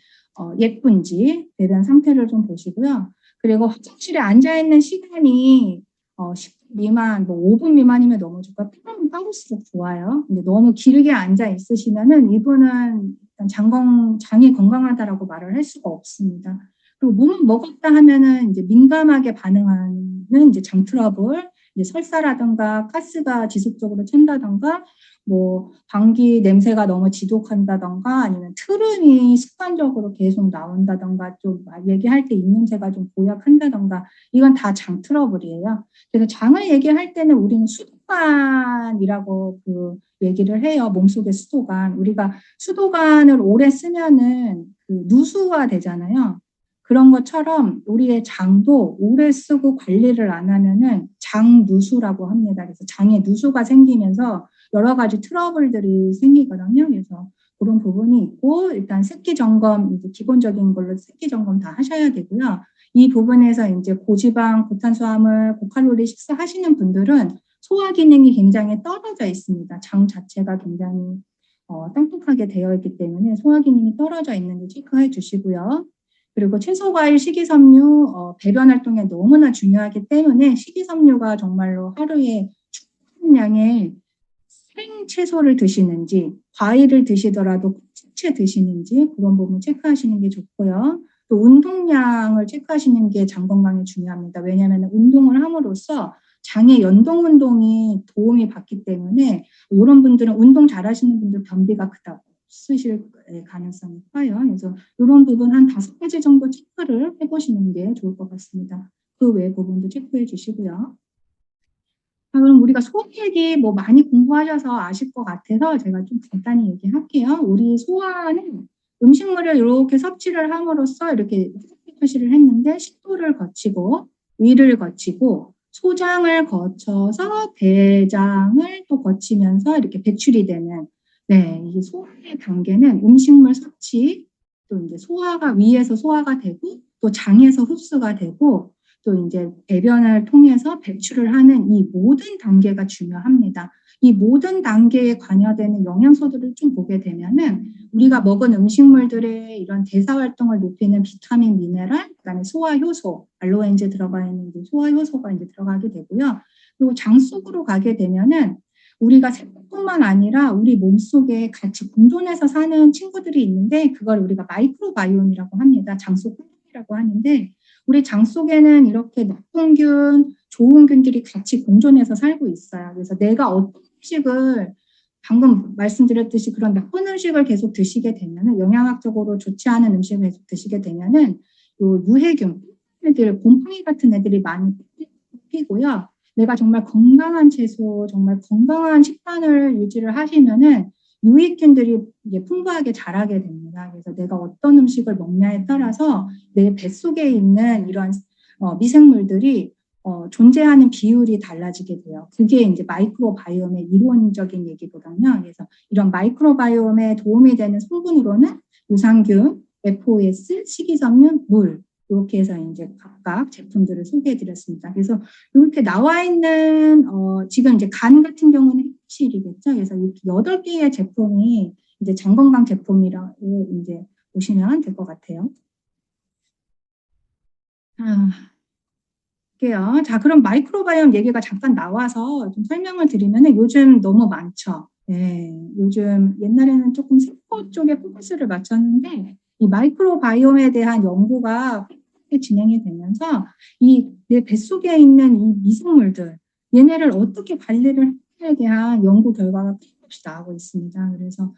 예쁜지 배변 상태를 좀 보시고요. 그리고 화장실에 앉아 있는 시간이 10분 미만, 뭐 5분 미만이면 너무 좋고 빠르면 빠를수록 좋아요. 근데 너무 길게 앉아 있으시면은 이분은 장이 건강하다라고 말을 할 수가 없습니다. 그리고 몸을 먹었다 하면은 이제 민감하게 반응하는 이제 장 트러블, 이제 설사라든가 가스가 지속적으로 챈다든가, 뭐 방귀 냄새가 너무 지독한다든가, 아니면 트름이 습관적으로 계속 나온다든가, 좀 얘기할 때 입냄새가 좀 고약한다든가, 이건 다 장 트러블이에요. 그래서 장을 얘기할 때는 우리는 수도관이라고 얘기를 해요. 몸속의 수도관. 우리가 수도관을 오래 쓰면은 누수가 되잖아요. 그런 것처럼 우리의 장도 오래 쓰고 관리를 안 하면은 장누수라고 합니다. 그래서 장에 누수가 생기면서 여러 가지 트러블들이 생기거든요. 그래서 그런 부분이 있고, 일단 새끼 점검, 이제 기본적인 걸로 새끼 점검 다 하셔야 되고요. 이 부분에서 이제 고지방, 고탄수화물, 고칼로리 식사하시는 분들은 소화 기능이 굉장히 떨어져 있습니다. 장 자체가 굉장히 땅콩하게 되어 있기 때문에 소화 기능이 떨어져 있는지 체크해 주시고요. 그리고 채소, 과일, 식이섬유, 배변 활동에 너무나 중요하기 때문에 식이섬유가 정말로 하루에 충분한 양의 생채소를 드시는지, 과일을 드시더라도 채 드시는지 그런 부분 체크하시는 게 좋고요. 또 운동량을 체크하시는 게 장 건강에 중요합니다. 왜냐하면 운동을 함으로써 장의 연동 운동이 도움이 받기 때문에, 이런 분들은 운동 잘하시는 분들 변비가 그다지 없으실 가능성이 커요. 그래서 이런 부분 한 5가지 정도 체크를 해보시는 게 좋을 것 같습니다. 그 외 부분도 체크해 주시고요. 그럼 우리가 소화 얘기 뭐 많이 공부하셔서 아실 것 같아서 제가 좀 간단히 얘기할게요. 우리 소화는 음식물을 이렇게 섭취를 함으로써 이렇게 표시를 했는데, 식도를 거치고 위를 거치고 소장을 거쳐서 대장을 또 거치면서 이렇게 배출이 되는, 이 소화의 단계는 음식물 섭취, 또 이제 소화가 위에서 소화가 되고 또 장에서 흡수가 되고 또 이제 배변을 통해서 배출을 하는 이 모든 단계가 중요합니다. 이 모든 단계에 관여되는 영양소들을 좀 보게 되면은 우리가 먹은 음식물들의 이런 대사 활동을 높이는 비타민, 미네랄, 그다음에 소화 효소, 알로엔제 들어가 있는 소화 효소가 이제 들어가게 되고요. 그리고 장 속으로 가게 되면은 우리가 세포뿐만 아니라 우리 몸속에 같이 공존해서 사는 친구들이 있는데, 그걸 우리가 마이크로바이옴이라고 합니다. 장 속 활동이라고 하는데, 우리 장 속에는 이렇게 나쁜 균, 좋은 균들이 같이 공존해서 살고 있어요. 그래서 내가 어떤 음식을, 방금 말씀드렸듯이 그런 나쁜 음식을 계속 드시게 되면은, 영양학적으로 좋지 않은 음식을 계속 드시게 되면은 요 유해균, 곰팡이 같은 애들이 많이 피고요. 내가 정말 건강한 채소, 정말 건강한 식단을 유지를 하시면은 유익균들이 이제 풍부하게 자라게 됩니다. 그래서 내가 어떤 음식을 먹냐에 따라서 내 뱃속에 있는 이런 미생물들이 존재하는 비율이 달라지게 돼요. 그게 이제 마이크로바이옴의 이론적인 얘기거든요. 그래서 이런 마이크로바이옴에 도움이 되는 성분으로는 유산균, FOS, 식이섬유, 물, 이렇게 해서 이제 각각 제품들을 소개해 드렸습니다. 그래서 이렇게 나와 있는, 지금 이제 간 같은 경우는 흡실이겠죠. 그래서 이렇게 8개의 제품이 이제 장 건강 제품이라 이제 보시면 될 것 같아요. 볼게요. 자, 그럼 마이크로바이옴 얘기가 잠깐 나와서 좀 설명을 드리면은 요즘 너무 많죠. 요즘 옛날에는 조금 세포 쪽에 포커스를 맞췄는데, 이 마이크로바이옴에 대한 연구가 진행이 되면서 이 내 뱃속에 있는 이 미생물들, 얘네를 어떻게 관리를 하냐에 대한 연구 결과가 끊임없이 나오고 있습니다. 그래서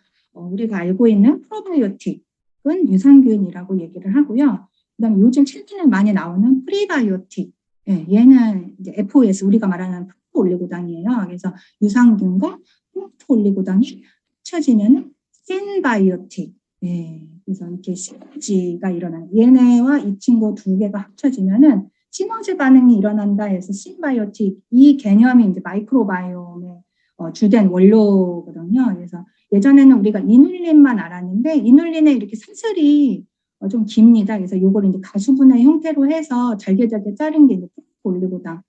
우리가 알고 있는 프로바이오틱은 유산균이라고 얘기를 하고요. 그다음에 요즘 최근에 많이 나오는 프리바이오틱, 예, 얘는 이제 FOS 우리가 말하는 프로올리고당이에요. 그래서 유산균과 프로올리고당이 합쳐지면 신바이오틱, 예, 그래서 이렇게 시너지가 일어나는 얘네와 이 친구 두 개가 합쳐지면은 시너지 반응이 일어난다 해서 신바이오틱 이 개념이 이제 마이크로바이옴의 주된 원료거든요. 그래서 예전에는 우리가 이눌린만 알았는데 이눌린에 이렇게 사슬이 좀 깁니다. 그래서 이걸 이제 가수분해 형태로 해서 잘게 자른 게 이제 올리고당.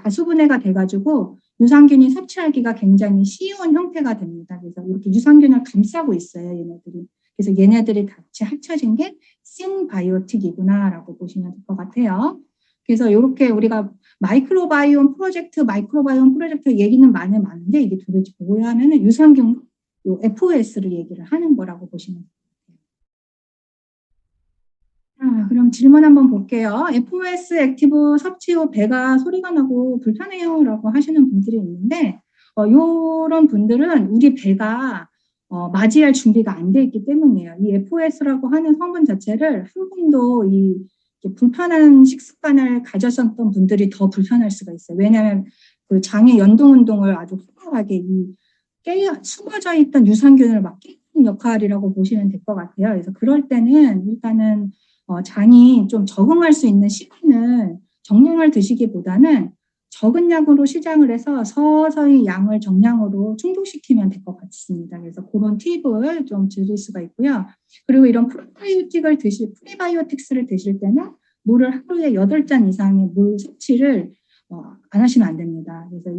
가수분해가 돼가지고 유산균이 섭취하기가 굉장히 쉬운 형태가 됩니다. 그래서 이렇게 유산균을 감싸고 있어요, 얘네들이. 그래서 얘네들이 같이 합쳐진 게 신바이오틱이구나라고 보시면 될 것 같아요. 그래서 이렇게 우리가 마이크로바이옴 프로젝트 얘기는 많은데 이게 도대체 뭐야 하면은 유산균 요 FOS를 얘기를 하는 거라고 보시면 돼요. 그럼 질문 한번 볼게요. FOS 액티브 섭취 후 배가 소리가 나고 불편해요 라고 하시는 분들이 있는데 이런 분들은 우리 배가 맞이할 준비가 안 돼 있기 때문이에요. 이 FOS라고 하는 성분 자체를 한 번도 이 불편한 식습관을 가졌었던 분들이 더 불편할 수가 있어요. 왜냐하면 그 장의 연동 운동을 아주 훌륭하게 숨어져 있던 유산균을 막 깨는 역할이라고 보시면 될 것 같아요. 그래서 그럴 때는 일단은 장이 좀 적응할 수 있는 시간을 정량을 드시기보다는 적은 양으로 시작을 해서 서서히 양을 정량으로 충족시키면 될 것 같습니다. 그래서 그런 팁을 좀 드릴 수가 있고요. 그리고 이런 프리바이오틱스를 드실 때는 물을 하루에 8잔 이상의 물 섭취를 안 하시면 안 됩니다. 그래서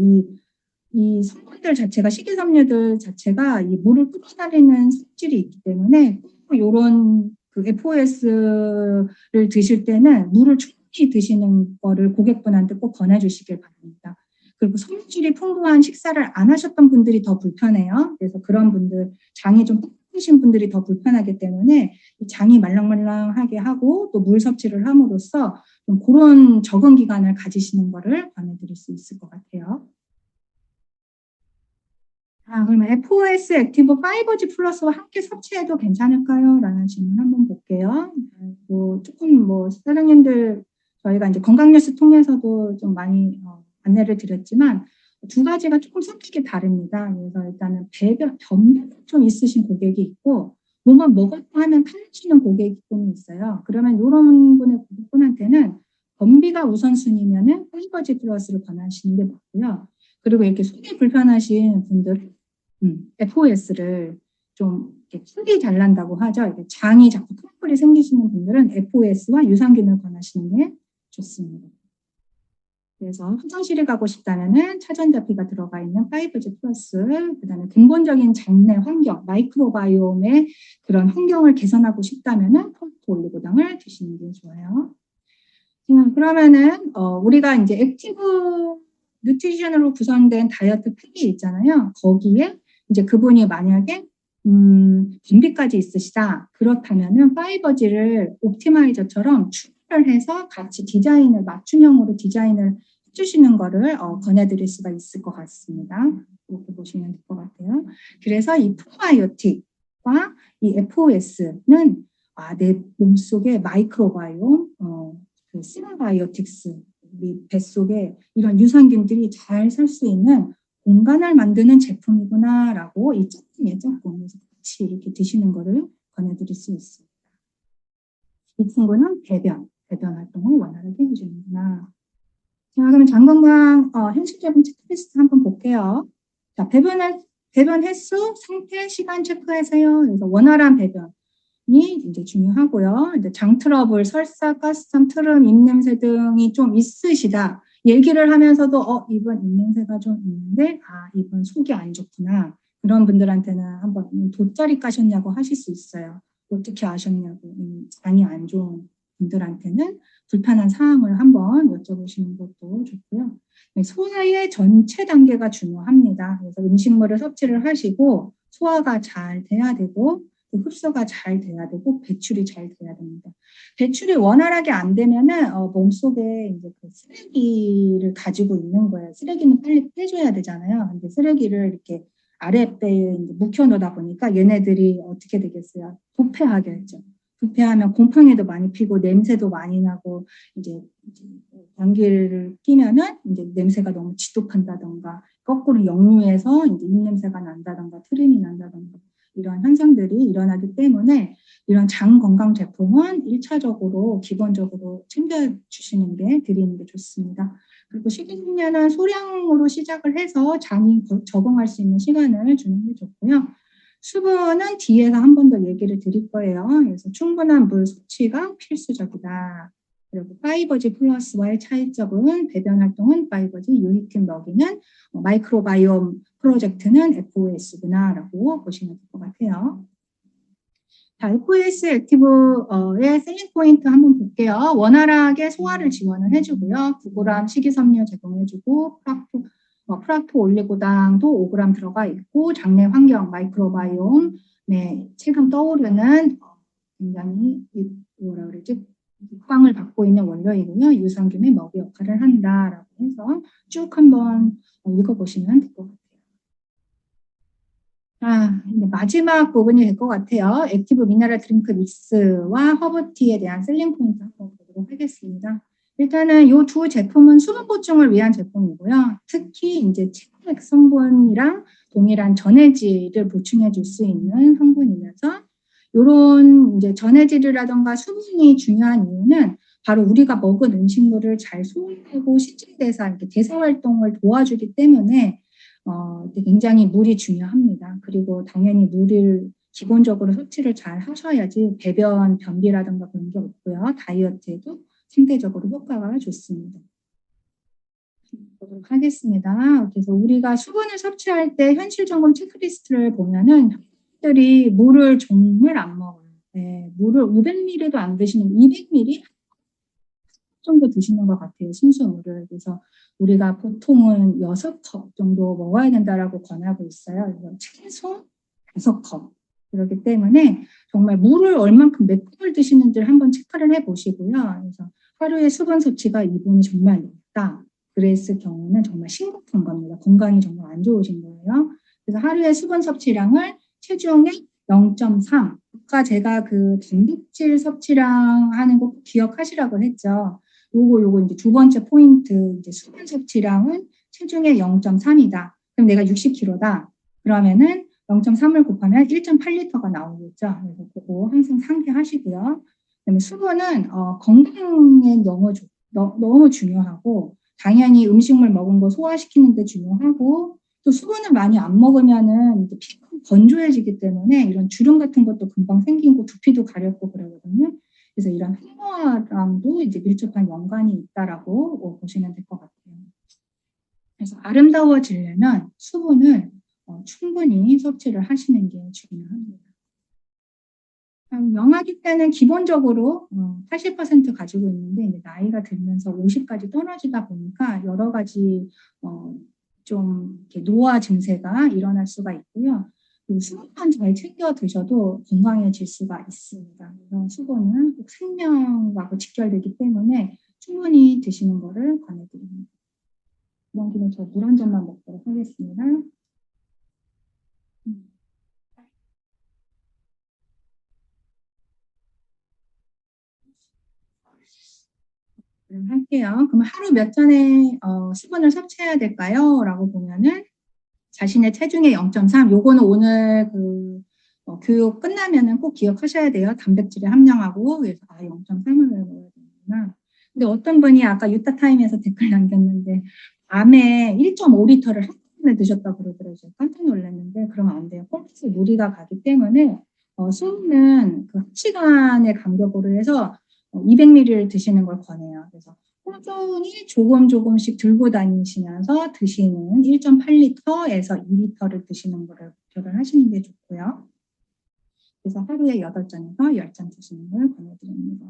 이 성분들 자체가 식이섬유들 자체가 이 물을 끌어다니는 성질이 있기 때문에 이런 그 FOS를 드실 때는 물을 충분히 드시는 거를 고객분한테 꼭 권해주시길 바랍니다. 그리고 섬유질이 풍부한 식사를 안 하셨던 분들이 더 불편해요. 그래서 그런 분들, 장이 좀 뻑뻑하신 분들이 더 불편하기 때문에 장이 말랑말랑하게 하고 또 물 섭취를 함으로써 좀 그런 적응 기간을 가지시는 거를 권해드릴 수 있을 것 같아요. 그러면 FOS 액티브 5G 플러스와 함께 섭취해도 괜찮을까요? 라는 질문 한번 볼게요. 조금 사장님들 저희가 이제 건강뉴스 통해서도 좀 많이 안내를 드렸지만 두 가지가 조금 성격이 다릅니다. 그래서 일단은 변비 좀 있으신 고객이 있고 뭐만 먹었다 하면 탈주는 고객이 좀 있어요. 그러면 이런 분의 고객분한테는 변비가 우선순위면은 5G 플러스를 권하시는 게 맞고요. 그리고 이렇게 속이 불편하신 분들은 FOS를 좀 속이 잘 난다고 하죠. 이렇게 장이 자꾸 트러블이 생기시는 분들은 FOS와 유산균을 권하시는 게 좋습니다. 그래서 화장실에 가고 싶다면은 차전자피가 들어가 있는 5G 플러스, 그다음에 근본적인 장내 환경, 마이크로바이옴의 그런 환경을 개선하고 싶다면은 올리고당을 드시는 게 좋아요. 그러면은 우리가 이제 액티브 뉴트리션으로 구성된 다이어트 팩이 있잖아요. 거기에 이제 그분이 만약에 변비까지 있으시다. 그렇다면은 5G를 옵티마이저처럼 추가를 해서 같이 맞춤형으로 디자인을 해주시는 거를 권해드릴 수가 있을 것 같습니다. 이렇게 보시면 될 것 같아요. 그래서 이 프로바이오틱과 이 FOS는 내 몸속의 마이크로바이옴, 그 시노바이오틱스, 우리 뱃속에 이런 유산균들이 잘 살 수 있는 공간을 만드는 제품이구나라고 이 조금에서 같이 이렇게 드시는 거를 권해드릴 수 있습니다. 이 친구는 배변 활동을 원활하게 해주는구나. 자, 그러면 장건강 현실적인 체크리스트 한번 볼게요. 자, 배변 횟수, 상태, 시간 체크하세요. 그래서 원활한 배변이 이제 중요하고요. 이제 장 트러블, 설사, 가스참, 트름, 입냄새 등이 좀 있으시다. 얘기를 하면서도 이번 입냄새가 좀 있는데 이번 속이 안 좋구나. 그런 분들한테는 한번 돗자리 까셨냐고 하실 수 있어요. 어떻게 아셨냐고. 장이 안 좋은 분들한테는 불편한 사항을 한번 여쭤보시는 것도 좋고요. 소화의 전체 단계가 중요합니다. 그래서 음식물을 섭취를 하시고 소화가 잘 돼야 되고 흡수가 잘 돼야 되고 배출이 잘 돼야 됩니다. 배출이 원활하게 안 되면은 몸속에 이제 그 쓰레기를 가지고 있는 거예요. 쓰레기는 빨리 빼줘야 되잖아요. 근데 쓰레기를 이렇게 아랫배에 이제 묵혀놓다 보니까 얘네들이 어떻게 되겠어요? 부패하겠죠. 부패하면 곰팡이도 많이 피고 냄새도 많이 나고 이제 감기를 끼면은 이제 냄새가 너무 지독한다던가 거꾸로 역류해서 이제 입냄새가 난다던가 트림이 난다던가 이런 현상들이 일어나기 때문에 이런 장 건강 제품은 1차적으로 기본적으로 챙겨주시는 게 드리는 게 좋습니다. 그리고 식이섬유는 소량으로 시작을 해서 장이 적응할 수 있는 시간을 주는 게 좋고요. 수분은 뒤에서 한 번 더 얘기를 드릴 거예요. 그래서 충분한 물 섭취가 필수적이다. 그리고 파이버지 플러스와의 차이점은 배변 활동은 파이버지, 유니팀 먹이는 마이크로바이옴 프로젝트는 FOS구나라고 보시면 될 것 같아요. 자, FOS 액티브의 셀링 포인트 한번 볼게요. 원활하게 소화를 지원을 해주고요. 9g 식이섬유 제공해주고 프락토 올리고당도 5g 들어가 있고 장내 환경 마이크로바이옴 최근 떠오르는 굉장히 뭐라 그러지? 국방을 받고 있는 원료이고요. 유산균의 먹이 역할을 한다라고 해서 쭉 한번 읽어보시면 될 것 같아요. 이제 마지막 부분이 될 것 같아요. 액티브 미네랄 드링크 믹스와 허브티에 대한 셀링 포인트 한번 보도록 하겠습니다. 일단은 이 두 제품은 수분 보충을 위한 제품이고요. 특히 이제 체액 성분이랑 동일한 전해질을 보충해 줄 수 있는 성분이면서 이런 이제 전해질이라던가 수분이 중요한 이유는 바로 우리가 먹은 음식물을 잘 소화하고 신진대사, 이렇게 대사 활동을 도와주기 때문에 굉장히 물이 중요합니다. 그리고 당연히 물을 기본적으로 섭취를 잘 하셔야지 배변 변비라든가 그런 게 없고요. 다이어트에도 상대적으로 효과가 좋습니다. 보도록 하겠습니다. 그래서 우리가 수분을 섭취할 때 현실점검 체크리스트를 보면은 들이 물을 정말 안 먹어요. 네, 물을 500ml도 안 드시는 200ml 정도 드시는 것 같아요. 순수물을. 그래서 우리가 보통은 6컵 정도 먹어야 된다라고 권하고 있어요. 그래서 최소 5컵. 그렇기 때문에 정말 물을 얼만큼 몇 컵을 드시는지를 한번 체크를 해보시고요. 그래서 하루에 수분 섭취가 이분이 정말 높다. 그랬을 경우는 정말 심각한 겁니다. 건강이 정말 안 좋으신 거예요. 그래서 하루에 수분 섭취량을 체중의 0.3. 아까 제가 그 단백질 섭취량 하는 거 기억하시라고 했죠. 요거 이제 두 번째 포인트, 이제 수분 섭취량은 체중의 0.3이다. 그럼 내가 60kg다. 그러면은 0.3을 곱하면 1.8리터가 나오겠죠. 그래서 그거 항상 상기하시고요. 그다음에 수분은 건강에 너무 중요하고, 당연히 음식물 먹은 거 소화시키는 데 중요하고, 또 수분을 많이 안 먹으면은 이제 피가 건조해지기 때문에 이런 주름 같은 것도 금방 생기고 두피도 가렵고 그러거든요. 그래서 이런 항노화랑도 이제 밀접한 연관이 있다라고 보시면 될 것 같아요. 그래서 아름다워지려면 수분을 충분히 섭취를 하시는 게 중요합니다. 영아기 때는 기본적으로 80% 가지고 있는데 이제 나이가 들면서 50까지 떨어지다 보니까 여러 가지 좀 이렇게 노화 증세가 일어날 수가 있고요. 수분만 잘 챙겨 드셔도 건강해질 수가 있습니다. 그래서 수분은 꼭 생명과 직결되기 때문에 충분히 드시는 것을 권해드립니다. 이번 김에 저 물 한 잔만 먹도록 하겠습니다. 할게요. 그럼 하루 몇 잔의 수분을 섭취해야 될까요? 라고 보면은 자신의 체중의 0.3, 요거는 오늘 교육 끝나면은 꼭 기억하셔야 돼요. 단백질에 함량하고, 그래서 0.3을 먹어야 되는구나. 근데 어떤 분이 아까 유타타임에서 댓글 남겼는데, 밤에 1.5리터를 한꺼번에 드셨다고 그러더라고요. 깜짝 놀랐는데, 그러면 안 돼요. 꼼짝이 무리가 가기 때문에, 수분은 그 시간의 간격으로 해서 200ml를 드시는 걸 권해요. 그래서 꾸준히 조금씩 들고 다니시면서 드시는 1.8리터에서 2리터를 드시는 거를 목표를 하시는 게 좋고요. 그래서 하루에 8잔에서 10잔 드시는 걸 권해드립니다.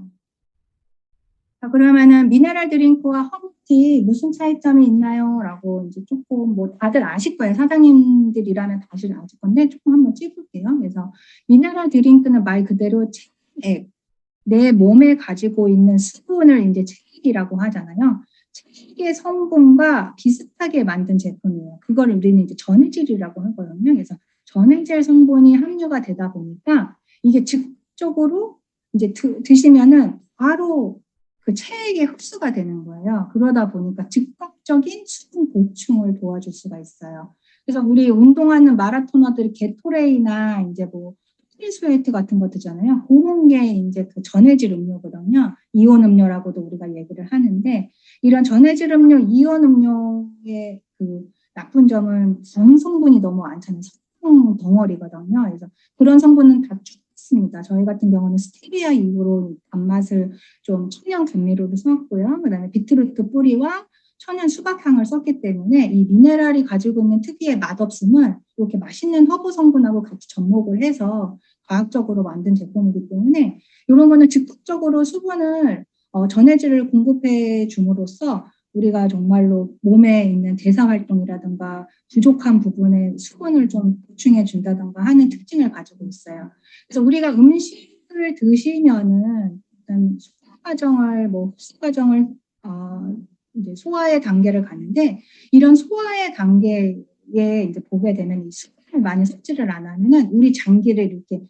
자, 그러면은 미네랄 드링크와 허브티 무슨 차이점이 있나요? 라고 이제 조금 다들 아실 거예요. 사장님들이라면 다들 아실 건데 조금 한번 찝을게요. 그래서 미네랄 드링크는 말 그대로 체액, 내 몸에 가지고 있는 수분을 이제 체액이라고 하잖아요. 책의 성분과 비슷하게 만든 제품이에요. 그걸 우리는 이제 전해질이라고 하거든요. 그래서 전해질 성분이 함유가 되다 보니까 이게 즉적으로 이제 드시면은 바로 그 체액에 흡수가 되는 거예요. 그러다 보니까 즉각적인 수분 보충을 도와줄 수가 있어요. 그래서 우리 운동하는 마라토너들이 게토레이나 이제 뭐 스웨이트 같은 거 드잖아요. 그런 게 이제 그 전해질 음료거든요. 이온 음료라고도 우리가 얘기를 하는데 이런 전해질 음료, 이온 음료의 그 나쁜 점은 전 성분이 너무 많잖아요. 성분 덩어리거든요. 그래서 그런 성분은 다 죽습니다. 저희 같은 경우는 스테비아 이후로 단맛을 좀 천연 감미료를 썼고요. 그다음에 비트루트 뿌리와 천연 수박향을 썼기 때문에 이 미네랄이 가지고 있는 특유의 맛없음을 이렇게 맛있는 허브 성분하고 같이 접목을 해서 과학적으로 만든 제품이기 때문에 이런 거는 즉각적으로 수분을 전해질을 공급해 줌으로써 우리가 정말로 몸에 있는 대사 활동이라든가 부족한 부분에 수분을 좀 보충해 준다든가 하는 특징을 가지고 있어요. 그래서 우리가 음식을 드시면은 일단 소화 과정을 흡수 과정을 이제 소화의 단계를 가는데 이런 소화의 단계에 이제 보게 되면 이 수분을 많이 섭취를 안 하면은 우리 장기를 이렇게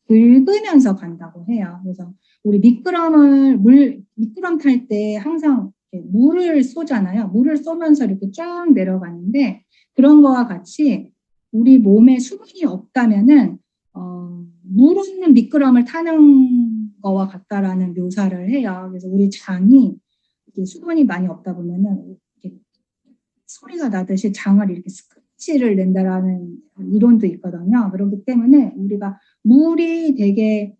긁으면서 간다고 해요. 그래서 우리 미끄럼 탈 때 항상 이렇게 물을 쏘잖아요. 물을 쏘면서 이렇게 쫙 내려가는데 그런 거와 같이 우리 몸에 수분이 없다면은 물 없는 미끄럼을 타는 거와 같다라는 묘사를 해요. 그래서 우리 장이 이게 수분이 많이 없다 보면은 이렇게 소리가 나듯이 장을 이렇게 스크치를 낸다라는 이론도 있거든요. 그렇기 때문에 우리가 물이 되게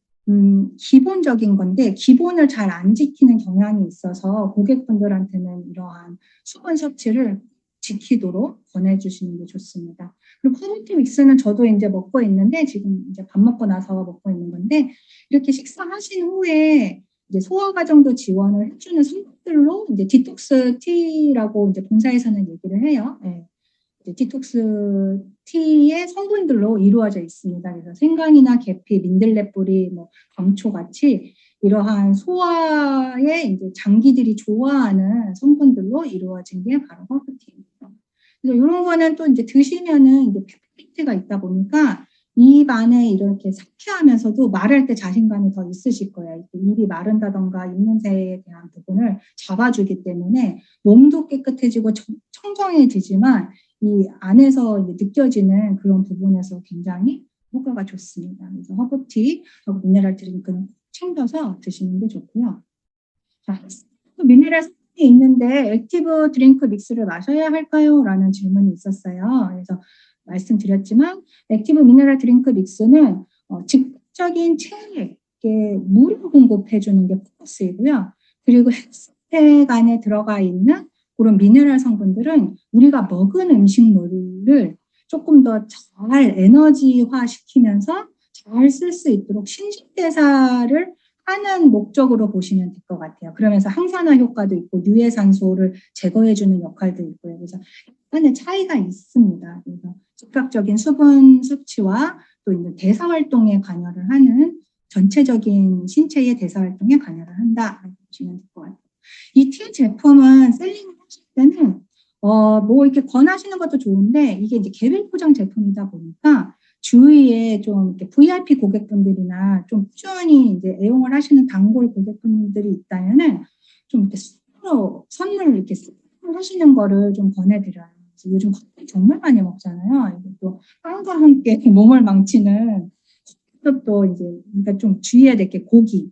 기본적인 건데 기본을 잘 안 지키는 경향이 있어서 고객분들한테는 이러한 수분 섭취를 지키도록 권해주시는 게 좋습니다. 그리고 허브티 믹스는 저도 이제 먹고 있는데 지금 이제 밥 먹고 나서 먹고 있는 건데 이렇게 식사하신 후에 이제 소화 과정도 지원을 해주는 성분들로 이제 디톡스 티라고 이제 본사에서는 얘기를 해요. 네. 이제 디톡스 티의 성분들로 이루어져 있습니다. 그래서 생강이나 계피, 민들레 뿌리, 뭐 광초 같이 이러한 소화에 이제 장기들이 좋아하는 성분들로 이루어진 게 바로 허브티입니다. 그래서 이런 거는 또 이제 드시면은 이제 펩타이드가 있다 보니까 입 안에 이렇게 상쾌하면서도 말할 때 자신감이 더 있으실 거예요. 입이 마른다던가 입냄새에 대한 부분을 잡아주기 때문에 몸도 깨끗해지고 청정해지지만 이 안에서 느껴지는 그런 부분에서 굉장히 효과가 좋습니다. 그래서 허브티하고 미네랄 드링크는 챙겨서 드시는 게 좋고요. 자, 미네랄 성분이 있는데 액티브 드링크 믹스를 마셔야 할까요? 라는 질문이 있었어요. 그래서 말씀드렸지만 액티브 미네랄 드링크 믹스는 즉적인 체액에 물을 공급해주는 게 포커스이고요. 그리고 헬스팩 안에 들어가 있는 그런 미네랄 성분들은 우리가 먹은 음식물을 조금 더 잘 에너지화 시키면서 잘 쓸 수 있도록 신진대사를 하는 목적으로 보시면 될 것 같아요. 그러면서 항산화 효과도 있고 유해산소를 제거해주는 역할도 있고요. 그래서 약간의 차이가 있습니다. 그래서 즉각적인 수분 섭취와 또 이제 대사 활동에 관여를 하는 전체적인 신체의 대사 활동에 관여를 한다라고 보시면 될 것 같아요. 이 티 제품은 셀링을 하실 때는 뭐 이렇게 권하시는 것도 좋은데 이게 이제 개별 포장 제품이다 보니까 주위에 좀 이렇게 VIP 고객분들이나 좀 꾸준히 이제 애용을 하시는 단골 고객분들이 있다면은 좀 이렇게 선물 이렇게 하시는 거를 좀 권해드려요. 요즘 커피 정말 많이 먹잖아요. 또 빵과 함께 몸을 망치는 또 이제 그러니까 좀 주의해야 될 게 고기,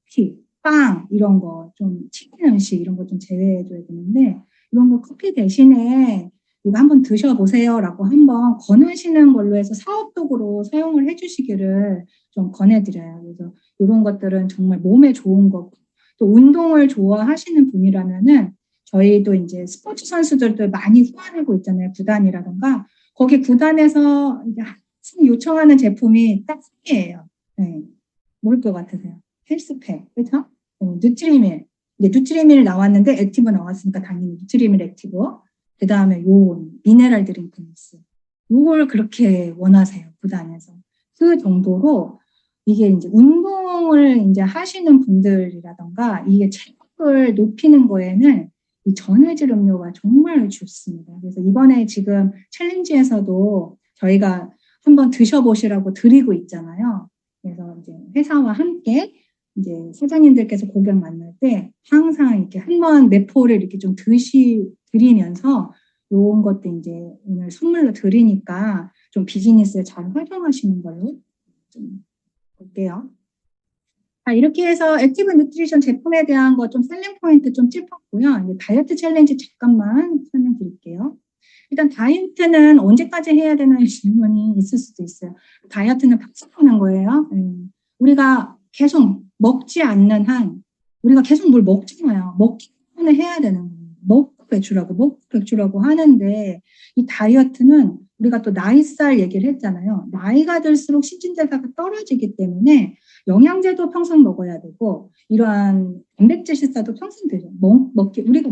피, 빵 이런 거 좀 튀긴 음식 이런 거 좀 제외해줘야 되는데 이런 거 커피 대신에 이거 한번 드셔보세요라고 한번 권하시는 걸로 해서 사업독으로 사용을 해주시기를 좀 권해드려요. 그래서 이런 것들은 정말 몸에 좋은 거고 또 운동을 좋아하시는 분이라면은 저희도 이제 스포츠 선수들도 많이 소환하고 있잖아요. 구단이라던가 거기 구단에서 이제 항상 요청하는 제품이 딱 3개예요. 네. 뭘 것 같으세요? 헬스팩, 그렇죠? 누트리밀. 이제 누트리밀 나왔는데 액티브 나왔으니까 당연히 누트리밀 액티브. 그 다음에 요 미네랄 드링크 믹스. 요걸 그렇게 원하세요. 구단에서. 그 정도로 이게 이제 운동을 이제 하시는 분들이라던가 이게 체력을 높이는 거에는 이 전해질 음료가 정말 좋습니다. 그래서 이번에 지금 챌린지에서도 저희가 한번 드셔보시라고 드리고 있잖아요. 그래서 이제 회사와 함께 이제 사장님들께서 고객 만날 때 항상 이렇게 한번 내포를 이렇게 좀 드리면서 요런 것도 이제 오늘 선물로 드리니까 좀 비즈니스에 잘 활용하시는 걸로 좀 볼게요. 자, 이렇게 해서 액티브 뉴트리션 제품에 대한 거 좀 셀링 포인트 좀 짚었고요. 이제 다이어트 챌린지 잠깐만 설명드릴게요. 일단 다이어트는 언제까지 해야 되는 질문이 있을 수도 있어요. 다이어트는 박살나는 거예요. 우리가 계속 먹지 않는 한 우리가 계속 뭘 먹잖아요. 먹기 때문에 해야 되는 거예요. 먹고 배출하고 하는데 이 다이어트는 우리가 또 나이살 얘기를 했잖아요. 나이가 들수록 신진대사가 떨어지기 때문에 영양제도 평생 먹어야 되고 이러한 단백질 식사도 평생 되죠. 우리가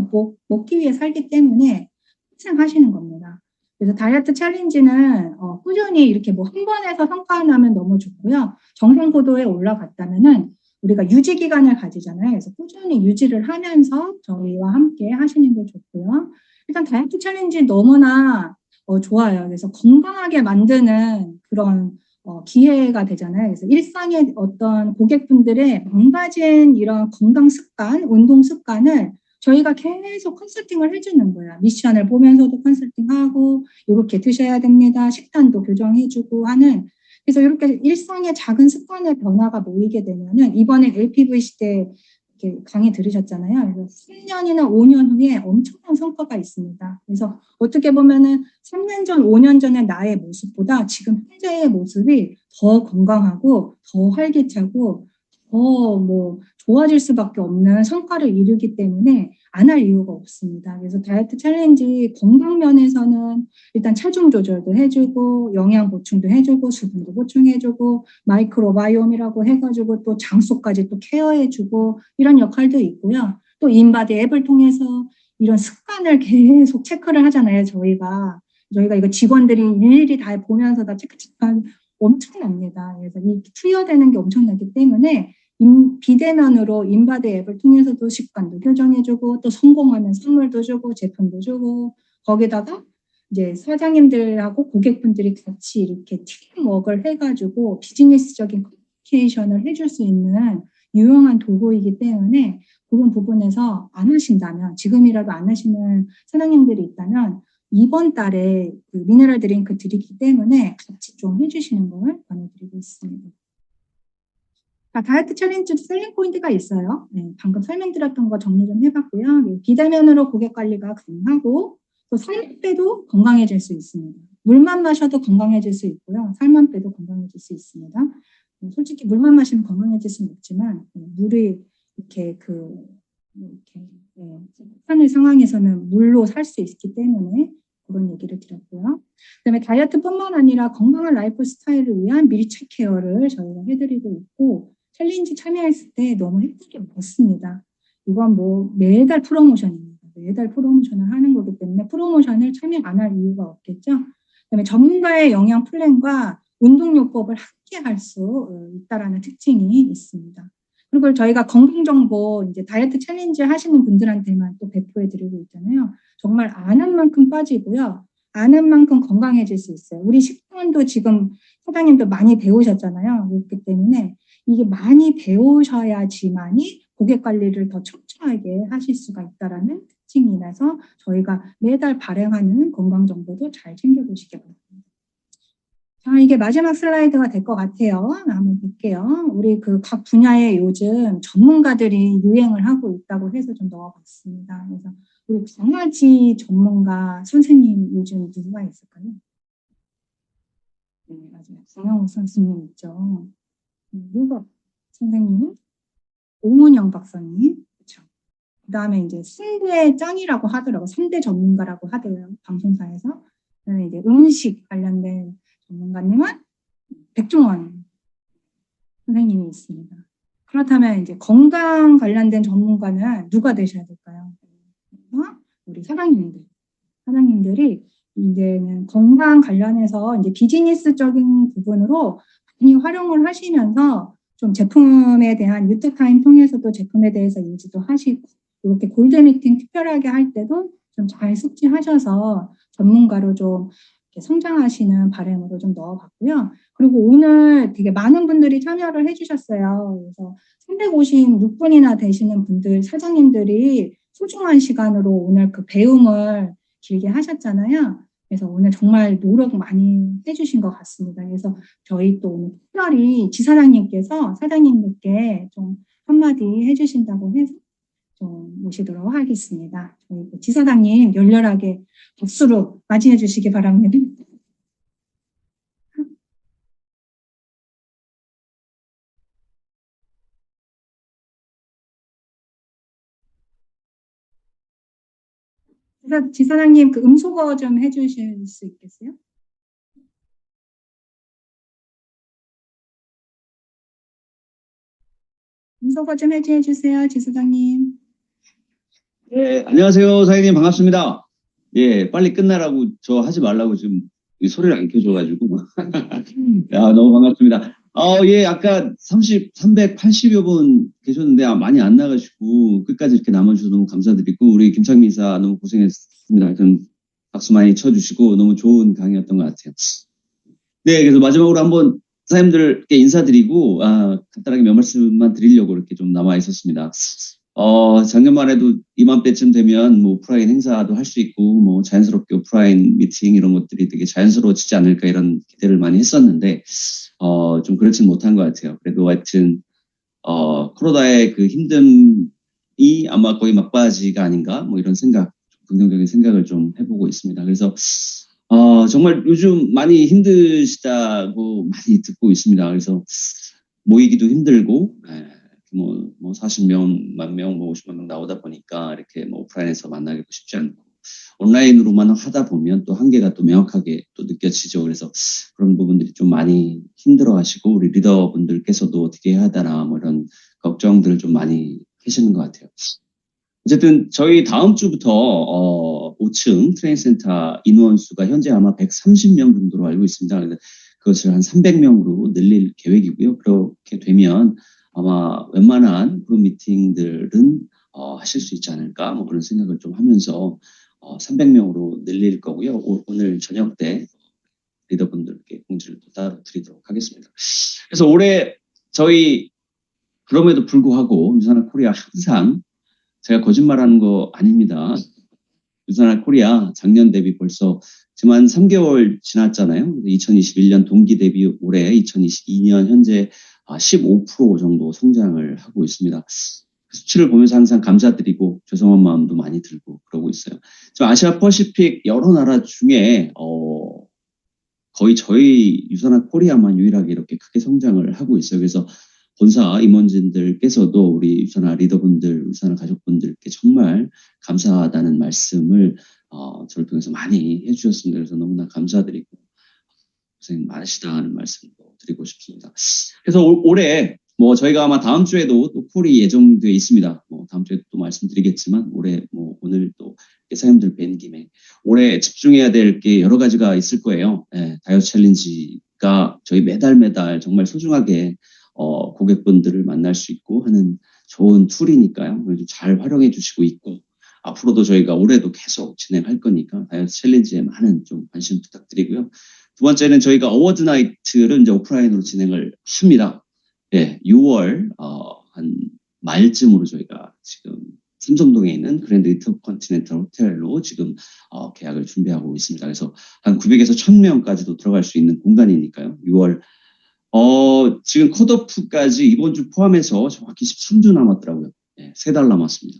먹기 위해 살기 때문에 평생 하시는 겁니다. 그래서 다이어트 챌린지는 꾸준히 이렇게 뭐 한 번에서 성과가 나면 너무 좋고요. 정상 고도에 올라갔다면은 우리가 유지 기간을 가지잖아요. 그래서 꾸준히 유지를 하면서 저희와 함께 하시는 게 좋고요. 일단 다이어트 챌린지 너무나 좋아요. 그래서 건강하게 만드는 그런 기회가 되잖아요. 그래서 일상의 어떤 고객분들의 망가진 이런 건강 습관, 운동 습관을 저희가 계속 컨설팅을 해주는 거예요. 미션을 보면서도 컨설팅하고 이렇게 드셔야 됩니다. 식단도 교정해주고 하는. 그래서 이렇게 일상의 작은 습관의 변화가 모이게 되면은 이번에 LPV 시대 이렇게 강의 들으셨잖아요. 그래서 10년이나 5년 후에 엄청난 성과가 있습니다. 그래서 어떻게 보면은 3년 전, 5년 전의 나의 모습보다 지금 현재의 모습이 더 건강하고 더 활기차고 더 좋아질 수밖에 없는 성과를 이루기 때문에 안 할 이유가 없습니다. 그래서 다이어트 챌린지 건강 면에서는 일단 체중 조절도 해주고 영양 보충도 해주고 수분도 보충해주고 마이크로바이옴이라고 해가지고 또 장소까지 또 케어해주고 이런 역할도 있고요. 또 인바디 앱을 통해서 이런 습관을 계속 체크를 하잖아요. 저희가 이거 직원들이 일일이 다 보면서 다 체크하면 엄청납니다. 그래서 이 투여되는 게 엄청나기 때문에 비대면으로 인바디 앱을 통해서도 습관도 교정해주고 또 성공하면 선물도 주고 제품도 주고 거기다가 이제 사장님들하고 고객분들이 같이 이렇게 팀워크를 해가지고 비즈니스적인 커뮤니케이션을 해줄 수 있는 유용한 도구이기 때문에 그런 부분에서 안 하신다면 지금이라도 안 하시는 사장님들이 있다면 이번 달에 그 미네랄 드링크 드리기 때문에 같이 좀 해주시는 걸 권해드리고 있습니다. 자, 다이어트 챌린지 셀링 포인트가 있어요. 네, 방금 설명드렸던 거 정리 좀 해봤고요. 비대면으로 고객 관리가 가능하고 또 살 빼도 건강해질 수 있습니다. 물만 마셔도 건강해질 수 있고요. 살만 빼도 건강해질 수 있습니다. 솔직히 물만 마시면 건강해질 수는 없지만 물이 이렇게 하는 상황에서는 물로 살 수 있기 때문에 그런 얘기를 드렸고요. 그다음에 다이어트뿐만 아니라 건강한 라이프 스타일을 위한 밀착 케어를 저희가 해드리고 있고 챌린지 참여했을 때 너무 혜택이 많습니다. 이건 매달 프로모션입니다. 매달 프로모션을 하는 거기 때문에 프로모션을 참여 안 할 이유가 없겠죠. 그다음에 전문가의 영양 플랜과 운동요법을 함께 할 수 있다라는 특징이 있습니다. 그리고 저희가 건강정보 이제 다이어트 챌린지 하시는 분들한테만 또 배포해드리고 있잖아요. 정말 아는 만큼 빠지고요. 아는 만큼 건강해질 수 있어요. 우리 식단도 지금 사장님도 많이 배우셨잖아요. 그렇기 때문에 이게 많이 배우셔야지만이 고객 관리를 더 철저하게 하실 수가 있다라는 특징이라서 저희가 매달 발행하는 건강정보도 잘 챙겨보시기 바랍니다. 자, 이게 마지막 슬라이드가 될 것 같아요. 한번 볼게요. 우리 각 분야에 요즘 전문가들이 유행을 하고 있다고 해서 좀 넣어봤습니다. 그래서 우리 강아지 전문가 선생님 요즘 누가 있을까요? 네, 맞아요. 강영우 선생님 있죠. 유법 선생님은 오문영 박사님, 그렇죠. 그다음에 이제 승대 짱이라고 하더라고, 3대 전문가라고 하더라고요, 방송사에서. 이제 음식 관련된 전문가님은 백종원 선생님이 있습니다. 그렇다면 이제 건강 관련된 전문가는 누가 되셔야 될까요? 우리 사장님들이 이제는 건강 관련해서 이제 비즈니스적인 부분으로 많이 활용을 하시면서 좀 제품에 대한 유트 타임 통해서도 제품에 대해서 인지도 하시고 이렇게 골드 미팅 특별하게 할 때도 좀 잘 숙지하셔서 전문가로 좀 이렇게 성장하시는 바람으로 좀 넣어봤고요. 그리고 오늘 되게 많은 분들이 참여를 해주셨어요. 그래서 356분이나 되시는 분들, 사장님들이 소중한 시간으로 오늘 그 배움을 길게 하셨잖아요. 그래서 오늘 정말 노력 많이 해주신 것 같습니다. 그래서 저희 또 오늘 특별히 지사장님께서 사장님들께 좀 한마디 해주신다고 해서 좀 모시도록 하겠습니다. 저희 지사장님 열렬하게 박수로 맞이해 주시기 바랍니다. 지사장님 그 음소거 좀 해주실 수 있겠어요? 음소거 좀 해주해 주세요, 지사장님. 네, 안녕하세요, 사장님 반갑습니다. 예, 빨리 끝나라고 저 하지 말라고 지금 이 소리를 안 켜줘가지고. 야, 너무 반갑습니다. 예, 아까 380여 분 계셨는데 많이 안 나가시고 끝까지 이렇게 남아주셔서 너무 감사드리고 우리 김창민 이사 너무 고생했습니다. 하여튼 박수 많이 쳐주시고 너무 좋은 강의였던 것 같아요. 네, 그래서 마지막으로 한번 사장님들께 인사드리고 간단하게 몇 말씀만 드리려고 이렇게 좀 남아 있었습니다. 작년만 해도 이맘때쯤 되면 뭐 오프라인 행사도 할 수 있고 뭐 자연스럽게 오프라인 미팅 이런 것들이 되게 자연스러워지지 않을까 이런 기대를 많이 했었는데 좀 그렇진 못한 것 같아요. 그래도 하여튼 코로나의 그 힘듦이 아마 거의 막바지가 아닌가 뭐 이런 생각, 긍정적인 생각을 좀 해보고 있습니다. 그래서 정말 요즘 많이 힘드시다고 많이 듣고 있습니다. 그래서 모이기도 힘들고 뭐 40명, 10,000명, 뭐 50만 명 나오다 보니까 이렇게 뭐 오프라인에서 만나기도 쉽지 않고 온라인으로만 하다 보면 또 한계가 또 명확하게 또 느껴지죠. 그래서 그런 부분들이 좀 많이 힘들어 하시고 우리 리더분들께서도 어떻게 해야 하나 뭐 이런 걱정들을 좀 많이 하시는 것 같아요. 어쨌든 저희 다음 주부터 5층 트레이닝센터 인원 수가 현재 아마 130명 정도로 알고 있습니다. 그래서 그것을 한 300명으로 늘릴 계획이고요. 그렇게 되면 아마 웬만한 그런 미팅들은 하실 수 있지 않을까 뭐 그런 생각을 좀 하면서 300명으로 늘릴 거고요. 오늘 저녁 때 리더분들께 공지를 또 따로 드리도록 하겠습니다. 그래서 올해 저희 그럼에도 불구하고 유산화 코리아 항상 제가 거짓말하는 거 아닙니다. 유산화 코리아 작년 대비 벌써 지금 한 3개월 지났잖아요. 2021년 동기 대비 올해 2022년 현재 15% 정도 성장을 하고 있습니다. 그 수치를 보면서 항상 감사드리고 죄송한 마음도 많이 들고 그러고 있어요. 지금 아시아 퍼시픽 여러 나라 중에 거의 저희 유산화 코리아만 유일하게 이렇게 크게 성장을 하고 있어요. 그래서 본사 임원진들께서도 우리 유산화 리더분들, 유산화 가족분들께 정말 감사하다는 말씀을 저를 통해서 많이 해주셨습니다. 그래서 너무나 감사드리고 고생 많으시다는 말씀도 드리고 싶습니다. 그래서 올해 뭐 저희가 아마 다음 주에도 또 콜이 예정되어 있습니다. 뭐 다음 주에도 또 말씀드리겠지만 올해 뭐 오늘 또 사장님들 뵌 김에 올해 집중해야 될 게 여러 가지가 있을 거예요. 다이어트 챌린지가 저희 매달 정말 소중하게 고객분들을 만날 수 있고 하는 좋은 툴이니까요. 그래서 잘 활용해 주시고 있고 앞으로도 저희가 올해도 계속 진행할 거니까 다이어트 챌린지에 많은 좀 관심 부탁드리고요. 두 번째는 저희가 어워드 나이트를 이제 오프라인으로 진행을 합니다. 6월 한 말쯤으로 저희가 지금 삼성동에 있는 그랜드 인터컨티넨탈 호텔로 지금 계약을 준비하고 있습니다. 그래서 한 900에서 1,000명까지도 들어갈 수 있는 공간이니까요. 6월 지금 컷오프까지 이번 주 포함해서 정확히 13주 남았더라고요. 3달 남았습니다.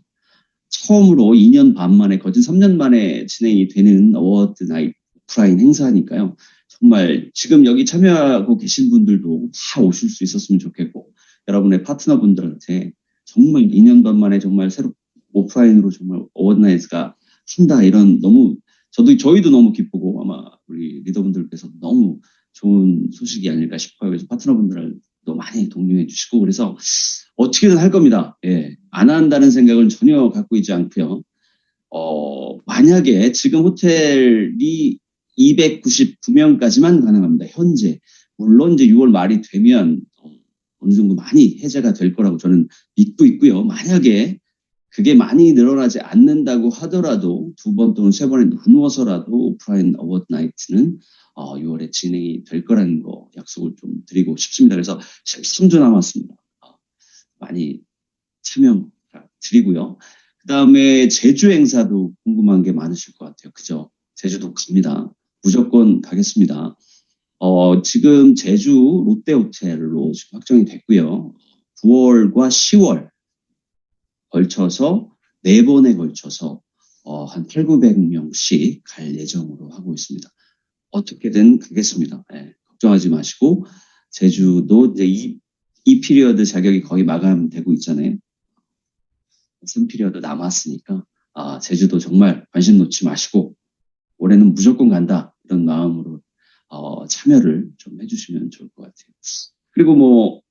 처음으로 2년 반 만에 거진 3년 만에 진행이 되는 어워드 나이트 오프라인 행사니까요. 정말 지금 여기 참여하고 계신 분들도 다 오실 수 있었으면 좋겠고 여러분의 파트너분들한테 정말 2년 반 만에 정말 새로 오프라인으로 정말 어워드 나이트가 한다 이런 너무 저희도 너무 기쁘고 아마 우리 리더분들께서 너무 좋은 소식이 아닐까 싶어요. 그래서 파트너분들도 많이 독려해 주시고 그래서 어떻게든 할 겁니다. 안 한다는 생각은 전혀 갖고 있지 않고요. 만약에 지금 호텔이 299명까지만 가능합니다. 현재. 물론 이제 6월 말이 되면 어느 정도 많이 해제가 될 거라고 저는 믿고 있고요. 만약에 그게 많이 늘어나지 않는다고 하더라도 2번 또는 3번에 나누어서라도 오프라인 어워드 나이트는 6월에 진행이 될 거라는 거 약속을 좀 드리고 싶습니다. 그래서 13주 남았습니다. 많이 참여 드리고요. 그 다음에 제주 행사도 궁금한 게 많으실 것 같아요. 그죠? 제주도 갑니다. 무조건 가겠습니다. 지금 제주 롯데호텔로 지금 확정이 됐고요. 9월과 10월 걸쳐서 4번에 걸쳐서 한 800~900명씩 갈 예정으로 하고 있습니다. 어떻게든 가겠습니다. 네, 걱정하지 마시고 제주도 이제 이 피리어드 자격이 거의 마감되고 있잖아요. 3피리어드 남았으니까 제주도 정말 관심 놓지 마시고 올해는 무조건 간다 이런 마음으로 참여를 좀 해주시면 좋을 것 같아요. 그리고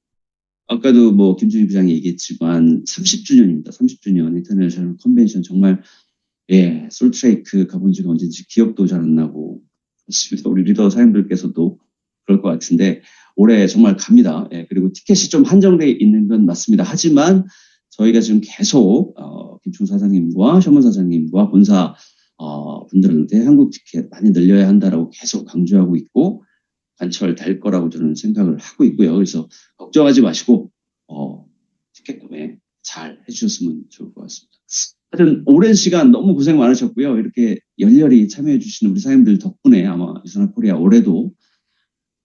아까도 김준희 부장이 얘기했지만 30주년입니다. 30주년 인터내셔널 컨벤션 정말 솔트레이크 가본 지가 언제인지 기억도 잘 안 나고 우리 리더 사장님들께서도 그럴 것 같은데 올해 정말 갑니다. 그리고 티켓이 좀 한정돼 있는 건 맞습니다. 하지만 저희가 지금 계속 김충 사장님과 셔먼 사장님과 본사 분들한테 한국 티켓 많이 늘려야 한다라고 계속 강조하고 있고 관철될 거라고 저는 생각을 하고 있고요. 그래서 걱정하지 마시고 티켓 구매 잘 해주셨으면 좋을 것 같습니다. 하여튼 오랜 시간 너무 고생 많으셨고요. 이렇게 열렬히 참여해 주시는 우리 사장님들 덕분에 아마 유선화 코리아 올해도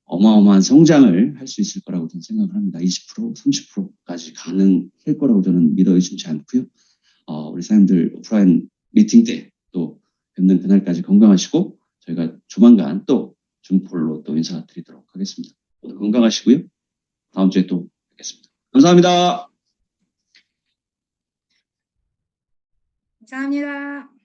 어마어마한 성장을 할 수 있을 거라고 저는 생각을 합니다. 20%, 30%까지 가능할 거라고 저는 믿어 의심치 않고요. 우리 사장님들 오프라인 미팅 때 또 뵙는 그날까지 건강하시고 저희가 조만간 또 중폴로 또 인사드리도록 하겠습니다. 모두 건강하시고요. 다음 주에 또 뵙겠습니다. 감사합니다. 감사합니다.